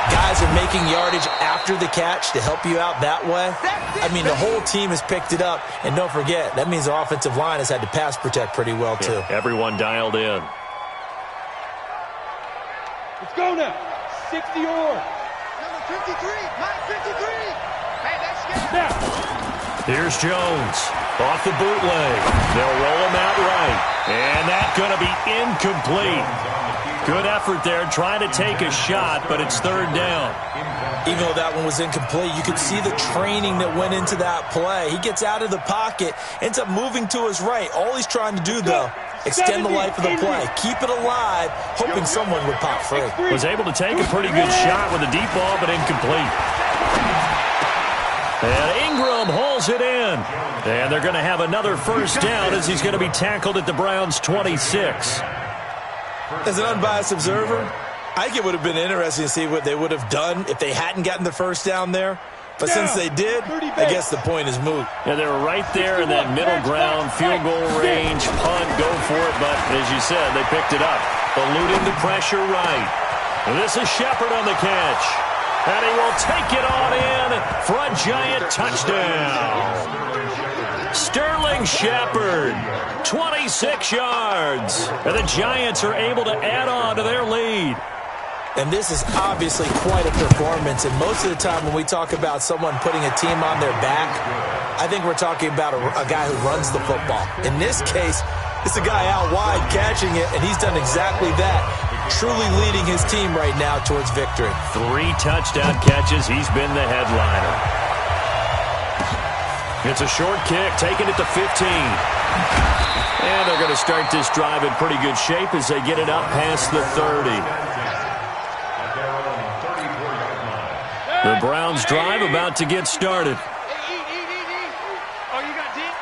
Guys are making yardage after the catch to help you out that way. I mean, the whole team has picked it up. And don't forget, that means the offensive line has had to pass protect pretty well, too. Yeah, everyone dialed in. Let's go now. 60 or. Number 53. Line 53. Hey, that's good. Now. Here's Jones. Off the bootleg. They'll roll him out right. And that's going to be incomplete. Good effort there, trying to take a shot, but it's 3rd down. Even though that one was incomplete, you could see the training that went into that play. He gets out of the pocket, ends up moving to his right. All he's trying to do, though, extend the life of the play. Keep it alive, hoping someone would pop free. Was able to take a pretty good shot with a deep ball, but incomplete. And Ingram hauls it in. And they're going to have another first down as he's going to be tackled at the Browns' 26. As an unbiased observer, I think it would have been interesting to see what they would have done if they hadn't gotten the first down there. But since they did, I guess the point is moot. Yeah, they were right there in that middle ground, field goal range, punt, go for it. But as you said, they picked it up, eluding the pressure right. And this is Shepard on the catch. And he will take it on in for a Giant touchdown. Sterling Shepard, 26 yards. And the Giants are able to add on to their lead. And this is obviously quite a performance. And most of the time when we talk about someone putting a team on their back, I think we're talking about a guy who runs the football. In this case, it's a guy out wide catching it, and he's done exactly that, truly leading his team right now towards victory. 3 touchdown catches. He's been the headliner. It's a short kick, taking it to 15. And they're going to start this drive in pretty good shape as they get it up past the 30. The Browns drive about to get started. Oh, you got deep?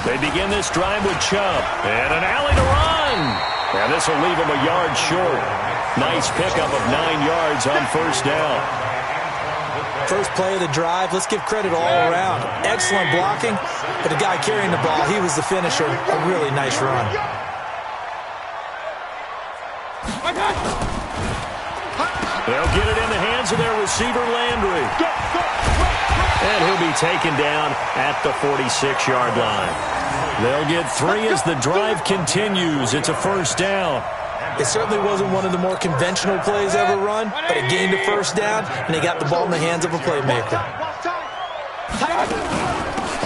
They begin this drive with Chubb. And an alley to run. And this will leave him a yard short. Nice pickup of 9 yards on first down. First play of the drive, let's give credit all around. Excellent blocking, but the guy carrying the ball, he was the finisher. A really nice run. They'll get it in the hands of their receiver, Landry. And he'll be taken down at the 46-yard line. They'll get 3 as the drive continues. It's a first down. It certainly wasn't one of the more conventional plays ever run, but it gained a first down, and they got the ball in the hands of a playmaker.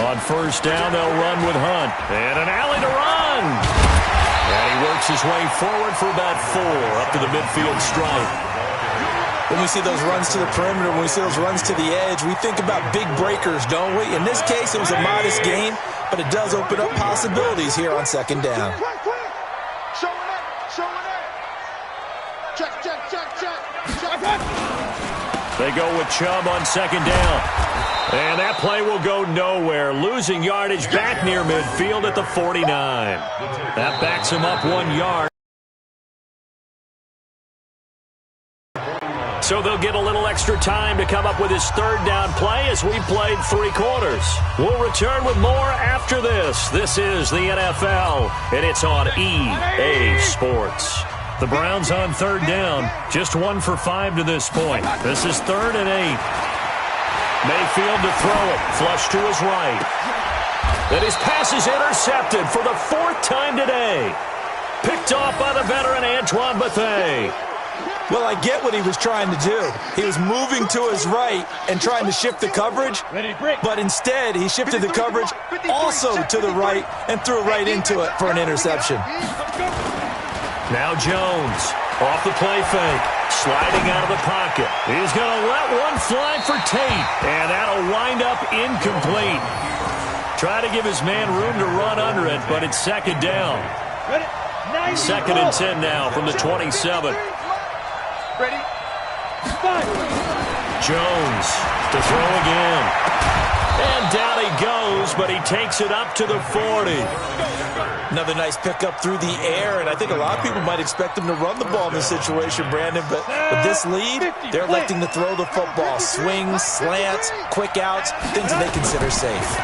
On first down, they'll run with Hunt. And an alley to run. And he works his way forward for about 4 up to the midfield stripe. When we see those runs to the perimeter, when we see those runs to the edge, we think about big breakers, don't we? In this case, it was a modest gain, but it does open up possibilities here on second down. They go with Chubb on second down. And that play will go nowhere, losing yardage back near midfield at the 49. That backs him up 1 yard. So they'll get a little extra time to come up with his third down play as we played 3 quarters. We'll return with more after this. This is the NFL, and it's on EA Sports. The Browns on third down, just 1 for 5 to this point. This is 3rd and 8. Mayfield to throw it, flush to his right. And his pass is intercepted for the 4th time today. Picked off by the veteran ৱᵃⁿᵗ. Well, I get what he was trying to do. He was moving to his right and trying to shift the coverage, but instead he shifted the coverage also to the right and threw right into it for an interception. Now Jones off the play fake, sliding out of the pocket. He's going to let one fly for Tate, and that'll wind up incomplete. Try to give his man room to run under it, but it's 2nd down. 2nd and 10 now from the 27. Ready? Jones to throw again. And down he goes, but he takes it up to the 40. Another nice pickup through the air, and I think a lot of people might expect him to run the ball in this situation, Brandon, but with this lead, they're electing to throw the football. Swings, slants, quick outs, things that they consider safe.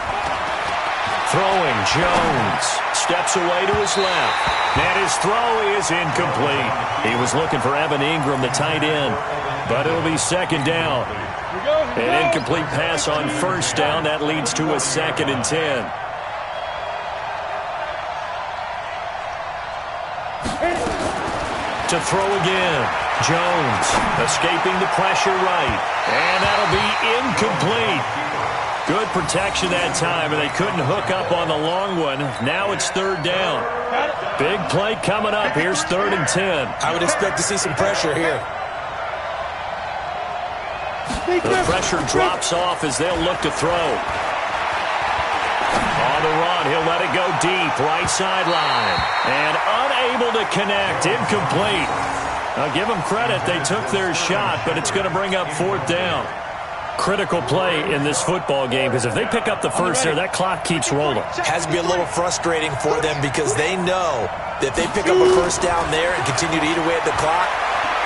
Throwing, Jones steps away to his left, and his throw is incomplete. He was looking for Evan Ingram, the tight end, but it'll be 2nd down. An incomplete pass on 1st down. That leads to a 2nd and 10. To throw again, Jones escaping the pressure right, and that'll be incomplete. Good protection that time, and they couldn't hook up on the long one. Now it's 3rd down. Big play coming up. Here's 3rd and 10. I would expect to see some pressure here. The pressure drops off as they'll look to throw. On the run, he'll let it go deep, right sideline. And unable to connect, incomplete. Now give them credit, they took their shot, but it's going to bring up 4th down. Critical play in this football game, because if they pick up the first there, that clock keeps rolling. Has to be a little frustrating for them because they know that if they pick up a first down there and continue to eat away at the clock,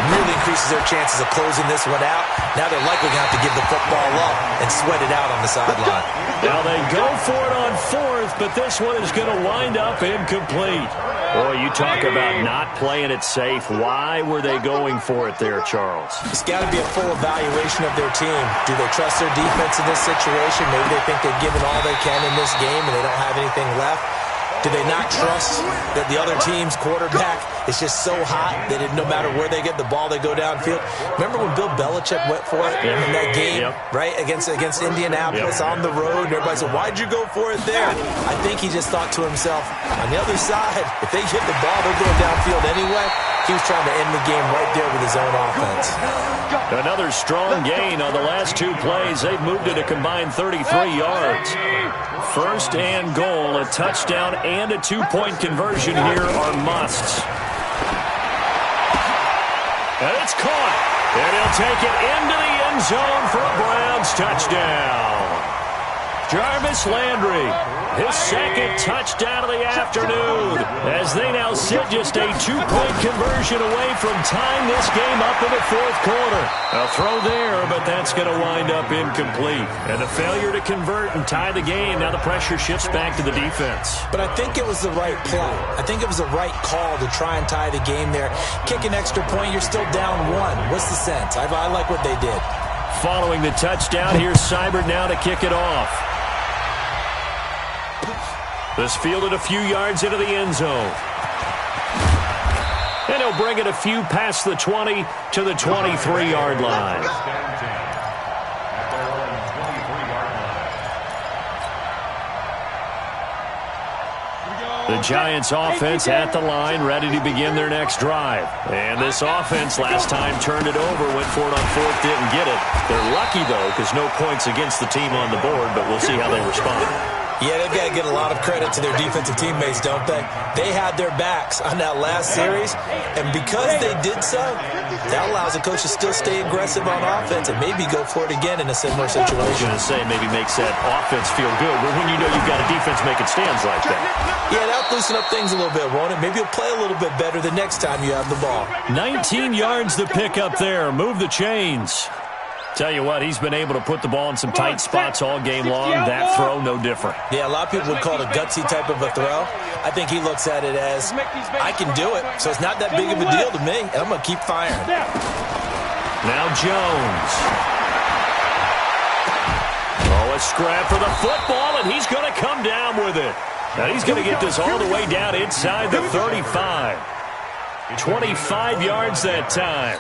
really increases their chances of closing this one out. Now they're likely going to have to give the football up and sweat it out on the sideline. Now they go for it on 4th, but this one is going to wind up incomplete. Boy, you talk about not playing it safe. Why were they going for it there, Charles? It's got to be a full evaluation of their team. Do they trust their defense in this situation? Maybe they think they've given all they can in this game and they don't have anything left. Do they not trust that the other team's quarterback is just so hot that no matter where they get the ball, they go downfield? Remember when Bill Belichick went for it in that game, right, against Indianapolis on the road? And everybody said, why'd you go for it there? I think he just thought to himself, on the other side, if they get the ball, they're going downfield anyway. He was trying to end the game right there with his own offense. Another strong gain on the last 2 plays. They've moved it a combined 33 yards. 1st and goal, a touchdown and a 2-point conversion here are musts. And it's caught. And he'll take it into the end zone for a Browns touchdown. Jarvis Landry, his 2nd touchdown of the afternoon, as they now sit just a 2-point conversion away from tying this game up in the 4th quarter. A throw there, but that's going to wind up incomplete. And the failure to convert and tie the game, now the pressure shifts back to the defense. But I think it was the right play. I think it was the right call to try and tie the game there. Kick an extra point, you're still down 1. What's the sense? I like what they did. Following the touchdown, here's Seibert now to kick it off. This fielded a few yards into the end zone. And he'll bring it a few past the 20 to the 23-yard line. The Giants offense at the line, ready to begin their next drive. And this offense last time turned it over, went for it on 4th, didn't get it. They're lucky, though, because no points against the team on the board, but we'll see how they respond. Yeah, they've got to get a lot of credit to their defensive teammates, don't they? They had their backs on that last series, and because they did so, that allows the coach to still stay aggressive on offense and maybe go for it again in a similar situation. I was going to say maybe makes that offense feel good, but when you know you've got a defense making stands like that. Yeah, that'll loosen up things a little bit, won't it? Maybe you'll play a little bit better the next time you have the ball. 19 yards to pick up there. Move the chains. Tell you what, he's been able to put the ball in some tight spots all game long. That throw, no different. Yeah, a lot of people would call it a gutsy type of a throw. I think he looks at it as, I can do it, so it's not that big of a deal to me, and I'm going to keep firing. Now Jones. Oh, a scrap for the football, and he's going to come down with it. Now he's going to get this all the way down inside the 35. 25 yards that time.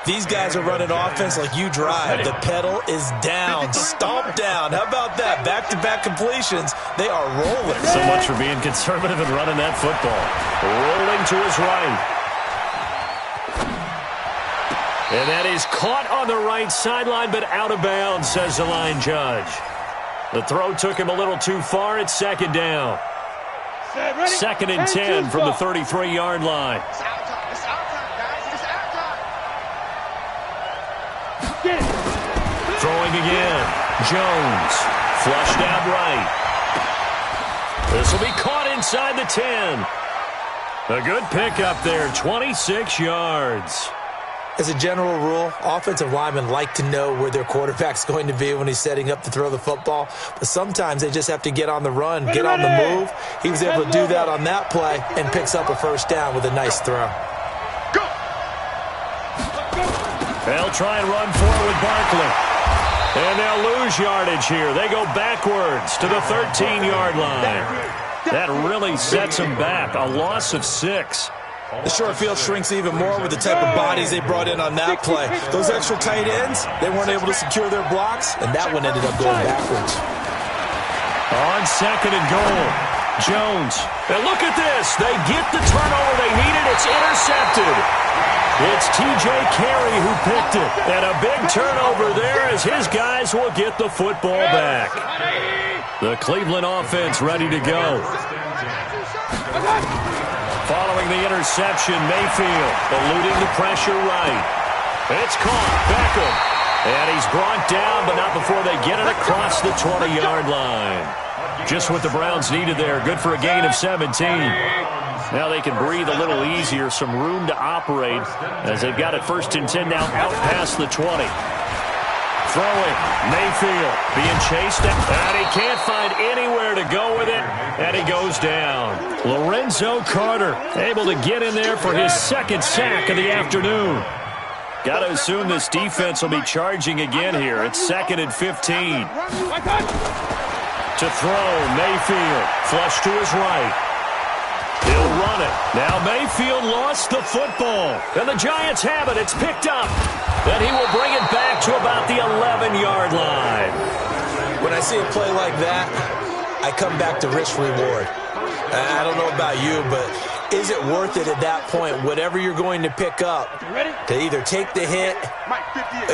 These guys are running offense like you drive. The pedal is down, stomp down. How about that? Back-to-back completions. They are rolling. So much for being conservative and running that football. Rolling to his right. And that is caught on the right sideline, but out of bounds, says the line judge. The throw took him a little too far. It's second down. Second and 10 from the 33-yard line. Throwing again. Jones. Flushed out right. This will be caught inside the 10. A good pickup there. 26 yards. As a general rule, offensive linemen like to know where their quarterback's going to be when he's setting up to throw the football. But sometimes they just have to get on the run, get on the move. He was able to do that on that play and picks up a first down with a nice throw. They'll try and run forward with Barkley. And they'll lose yardage here. They go backwards to the 13-yard line. That really sets them back. A loss of 6. The short field shrinks even more with the type of bodies they brought in on that play. Those extra tight ends, they weren't able to secure their blocks, and that one ended up going backwards. On second and goal, Jones. And look at this. They get the turnover they needed. It's intercepted. It's T.J. Carey who picked it. And a big turnover there as his guys will get the football back. The Cleveland offense ready to go. Following the interception, Mayfield eluding the pressure right. It's caught. Beckham. And he's brought down, but not before they get it across the 20-yard line. Just what the Browns needed there. Good for a gain of 17. Now they can breathe a little easier, some room to operate as they've got it first and 10 now out past the 20. Throwing, Mayfield being chased, and he can't find anywhere to go with it, and he goes down. Lorenzo Carter able to get in there for his second sack of the afternoon. Got to assume this defense will be charging again here. It's second and 15. To throw, Mayfield, flush to his right. He'll run it. Now Mayfield lost the football. And the Giants have it. It's picked up. Then he will bring it back to about the 11-yard line. When I see a play like that, I come back to risk-reward. I don't know about you, but is it worth it at that point, whatever you're going to pick up, to either take the hit,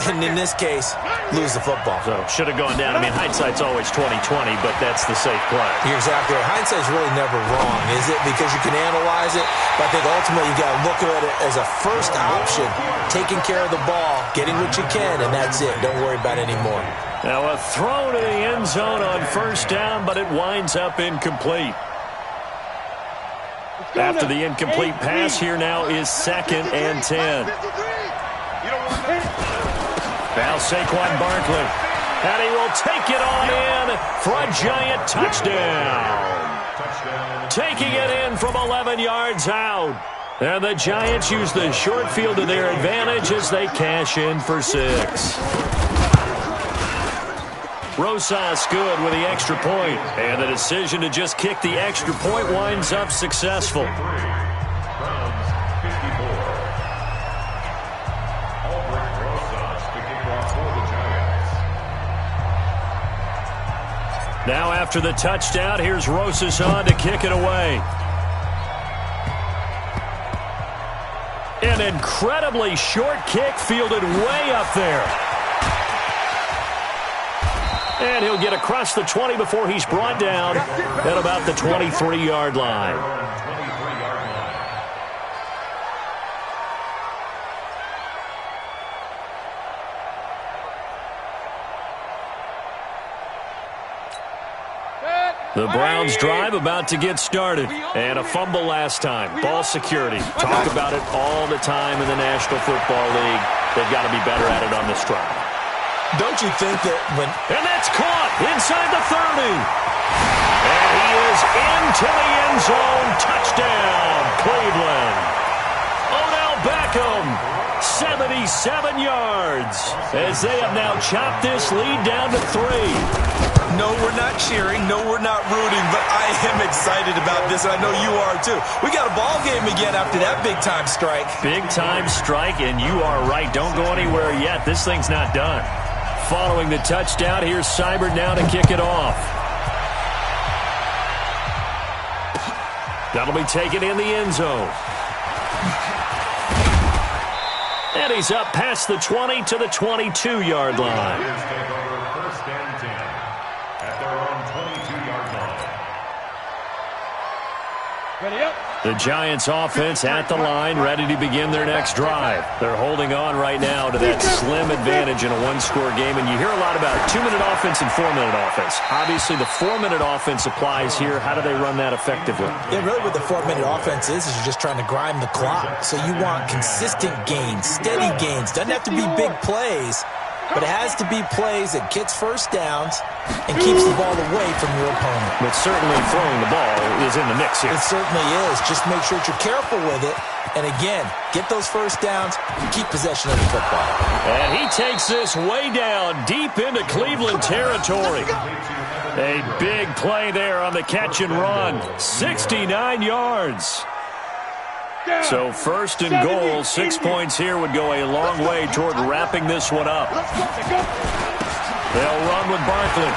and in this case, lose the football? So, should have gone down. I mean, hindsight's always 20/20, but that's the safe play. You're exactly right. Hindsight's really never wrong, is it? Because you can analyze it, but I think ultimately you got to look at it as a first option, taking care of the ball, getting what you can, and that's it. Don't worry about it anymore. Now a throw to the end zone on first down, but it winds up incomplete. After the incomplete pass, here now is second and 10. Now Saquon Barkley. And he will take it on in for a Giant touchdown. Taking it in from 11 yards out. And the Giants use the short field to their advantage as they cash in for 6. Rosas good with the extra point, and the decision to just kick the extra point winds up successful. Now after the touchdown, here's Rosas on to kick it away. An incredibly short kick fielded way up there. And he'll get across the 20 before he's brought down at about the 23-yard line. The Browns drive about to get started. And a fumble last time. Ball security. Talk about it all the time in the National Football League. They've got to be better at it on this drive. Don't you think that when... And that's caught inside the 30. And he is into the end zone. Touchdown, Cleveland. Odell Beckham, 77 yards. As they have now chopped this lead down to 3. No, we're not cheering. No, we're not rooting. But I am excited about this, and I know you are too. We got a ball game again after that big-time strike. Big-time strike, and you are right. Don't go anywhere yet. This thing's not done. Following the touchdown, here's Seibert now to kick it off. That'll be taken in the end zone. And he's up past the 20 to the 22-yard line. The Giants offense at the line, ready to begin their next drive. They're holding on right now to that slim advantage in a one-score game, and you hear a lot about 2-minute offense and 4-minute offense. Obviously, the 4-minute offense applies here. How do they run that effectively? Yeah, really what the 4-minute offense is you're just trying to grind the clock. So you want consistent gains, steady gains. Doesn't have to be big plays, but it has to be plays that gets first downs and keeps the ball away from your opponent. But certainly throwing the ball is in the mix here. It certainly is. Just make sure that you're careful with it. And again, get those first downs and keep possession of the football. And he takes this way down deep into Cleveland territory. A big play there on the catch and run. 69 yards. So first and goal, 6 points here would go a long way toward wrapping this one up. They'll run with Barkley.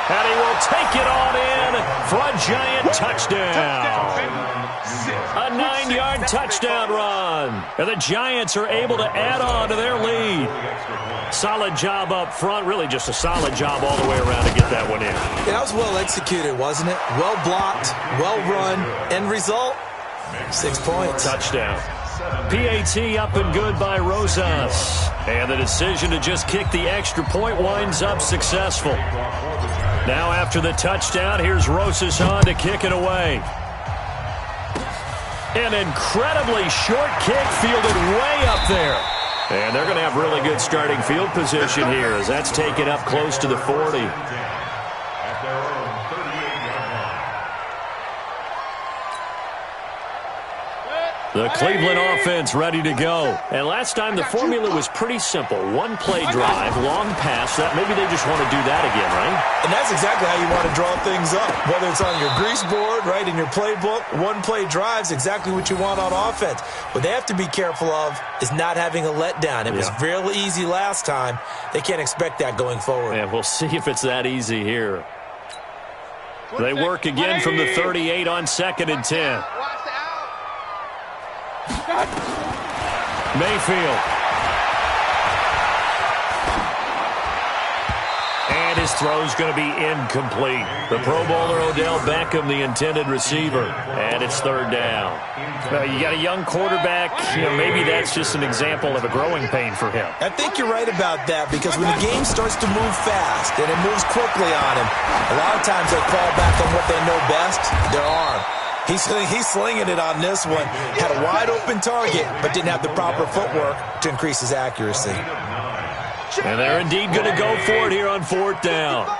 And he will take it on in for a Giant touchdown. A 9-yard touchdown run. And the Giants are able to add on to their lead. Solid job up front. Really just a solid job all the way around to get that one in. Yeah, that was well executed, wasn't it? Well blocked, well run. End result? 6 points. Touchdown. PAT up and good by Rosas. And the decision to just kick the extra point winds up successful. Now after the touchdown, here's Rosas on to kick it away. An incredibly short kick fielded way up there. And they're going to have really good starting field position here as that's taken up close to the 40. The Cleveland offense ready to go. And last time the formula was pretty simple. One play drive, long pass. That maybe they just want to do that again, right? And that's exactly how you want to draw things up. Whether it's on your grease board, right, in your playbook, one play drive's exactly what you want on offense. What they have to be careful of is not having a letdown. It was really easy last time. They can't expect that going forward. And we'll see if it's that easy here. They work again from the 38 on 2nd and 10. Mayfield. And his throw's going to be incomplete. The Pro Bowler Odell Beckham, the intended receiver. And it's 3rd down. You got a young quarterback. Maybe that's just an example of a growing pain for him. I think you're right about that because when the game starts to move fast and it moves quickly on him, a lot of times they fall back on what they know best, their arm. He's slinging it on this one. Had a wide-open target, but didn't have the proper footwork to increase his accuracy. And they're indeed going to go for it here on 4th down.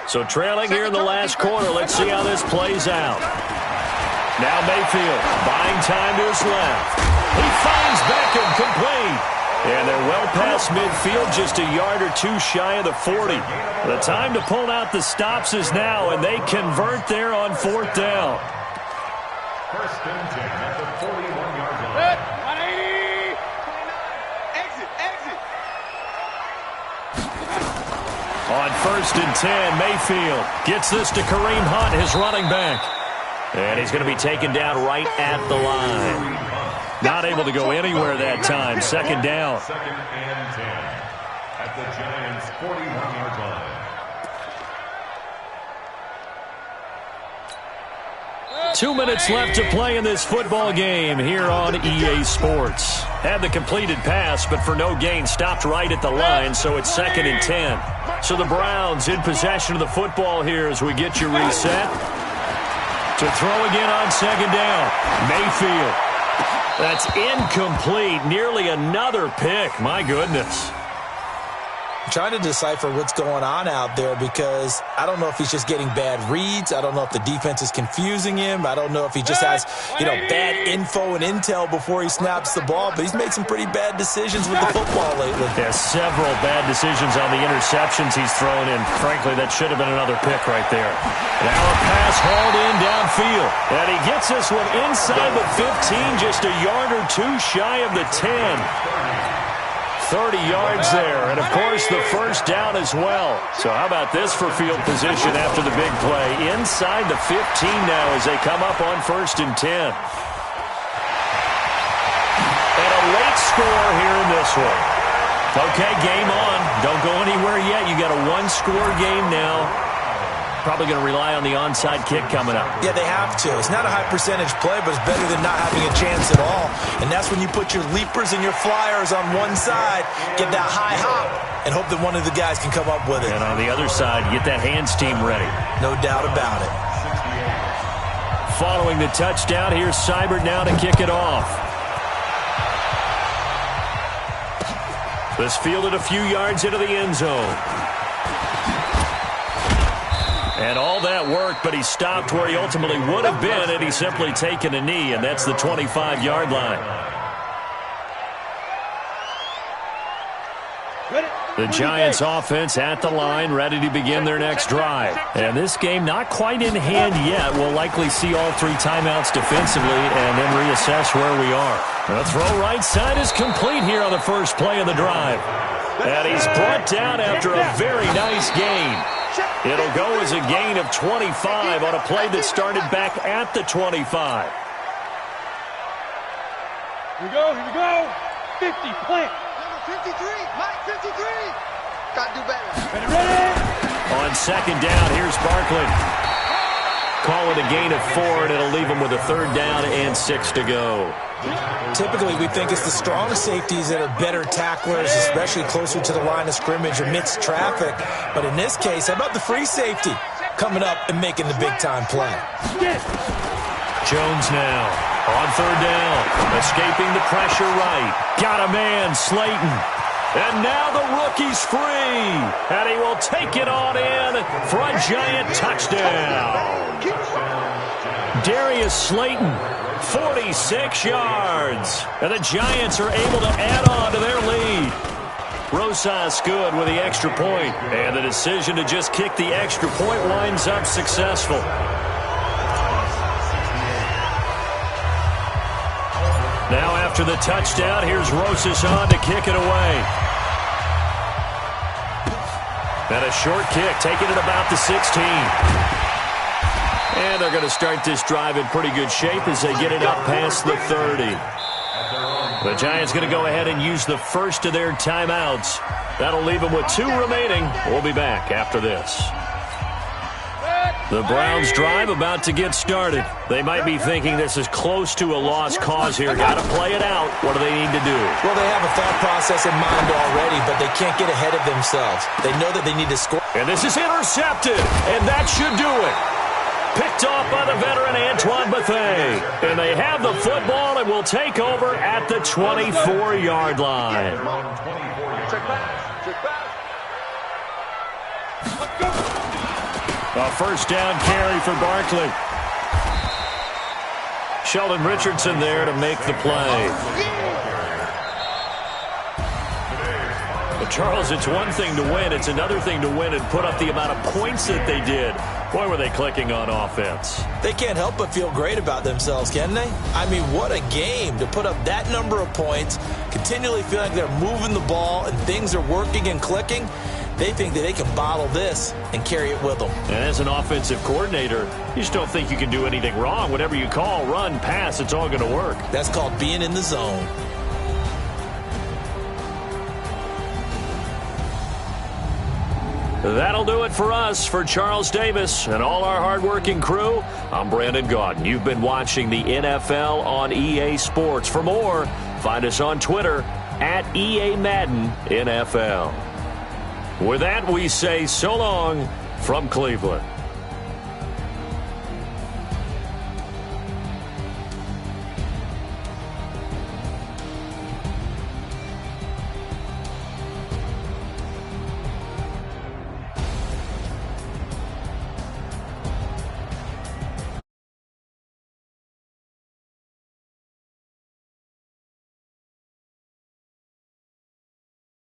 So trailing here in the last quarter. Let's see how this plays out. Now Mayfield buying time to his left. He finds Beckham complete. And they're well past midfield, just a yard or two shy of the 40. The time to pull out the stops is now, and they convert there on 4th down. 1st and 10 at the 41-yard line. 180. Exit. On 1st and 10, Mayfield gets this to Kareem Hunt, his running back. And he's going to be taken down right at the line. Not able to go anywhere that time. 2nd down. 2nd and 10 at the Giants' 41-yard line. 2 minutes left to play in this football game here on EA Sports. Had the completed pass, but for no gain, stopped right at the line, so it's 2nd and 10. So the Browns in possession of the football here as we get you reset. To throw again on 2nd down. Mayfield. That's incomplete. Nearly another pick. My goodness. I'm trying to decipher what's going on out there because I don't know if he's just getting bad reads. I don't know if the defense is confusing him. I don't know if he just has, bad info and intel before he snaps the ball. But he's made some pretty bad decisions with the football lately. Yeah, several bad decisions on the interceptions he's thrown in. Frankly, that should have been another pick right there. Now a pass hauled in downfield. And he gets this one inside the 15, just a yard or two shy of the 10. 30 yards there, and of course the first down as well. So how about this for field position after the big play? Inside the 15 now as they come up on 1st and 10. And a late score here in this one. Okay, game on. Don't go anywhere yet. You got a one-score game now. Probably going to rely on the onside kick coming up. Yeah, they have to. It's not a high percentage play, but it's better than not having a chance at all. And that's when you put your leapers and your flyers on one side, get that high hop, and hope that one of the guys can come up with it. And on the other side, get that hands team ready. No doubt about it. Following the touchdown, here's Seibert now to kick it off. This fielded a few yards into the end zone. And all that work, but he stopped where he ultimately would have been had he simply taken a knee, and that's the 25-yard line. The Giants offense at the line, ready to begin their next drive. And this game not quite in hand yet. We'll likely see all 3 timeouts defensively and then reassess where we are. The throw right side is complete here on the first play of the drive. And he's brought down after a very nice gain. It'll go as a gain of 25 on a play that started back at the 25. Here we go, 50, plant. Number 53, Mike 53. Got to do better. Ready? On 2nd down, here's Barkley. Call it a gain of 4, and it'll leave him with a 3rd down and 6 to go. Typically, we think it's the strong safeties that are better tacklers, especially closer to the line of scrimmage amidst traffic. But in this case, how about the free safety coming up and making the big-time play? Jones now on 3rd down, escaping the pressure right. Got a man, Slayton. And now the rookie's free. And he will take it on in for a Giant touchdown. Darius Slayton, 46 yards. And the Giants are able to add on to their lead. Rosas good with the extra point. And the decision to just kick the extra point winds up successful. Now after the touchdown, here's Rosas on to kick it away. And a short kick, taking it about the 16. And they're going to start this drive in pretty good shape as they get it up past the 30. The Giants going to go ahead and use the first of their timeouts. That'll leave them with 2 remaining. We'll be back after this. The Browns drive about to get started. They might be thinking this is close to a lost cause here. Got to play it out. What do they need to do? Well, they have a thought process in mind already, but they can't get ahead of themselves. They know that they need to score. And this is intercepted, and that should do it. Picked off by the veteran 𝓃̗🏵. And they have the football and will take over at the 24-yard line. A first down carry for Barkley. Sheldon Richardson there to make the play. But Charles, it's one thing to win. It's another thing to win and put up the amount of points that they did. Boy, were they clicking on offense. They can't help but feel great about themselves, can they? I mean, what a game to put up that number of points, continually feel like they're moving the ball and things are working and clicking. They think that they can bottle this and carry it with them. And as an offensive coordinator, you just don't think you can do anything wrong. Whatever you call, run, pass, it's all going to work. That's called being in the zone. That'll do it for us. For Charles Davis and all our hardworking crew, I'm Brandon Gaudin. You've been watching the NFL on EA Sports. For more, find us on Twitter at EA Madden NFL. With that, we say so long from Cleveland.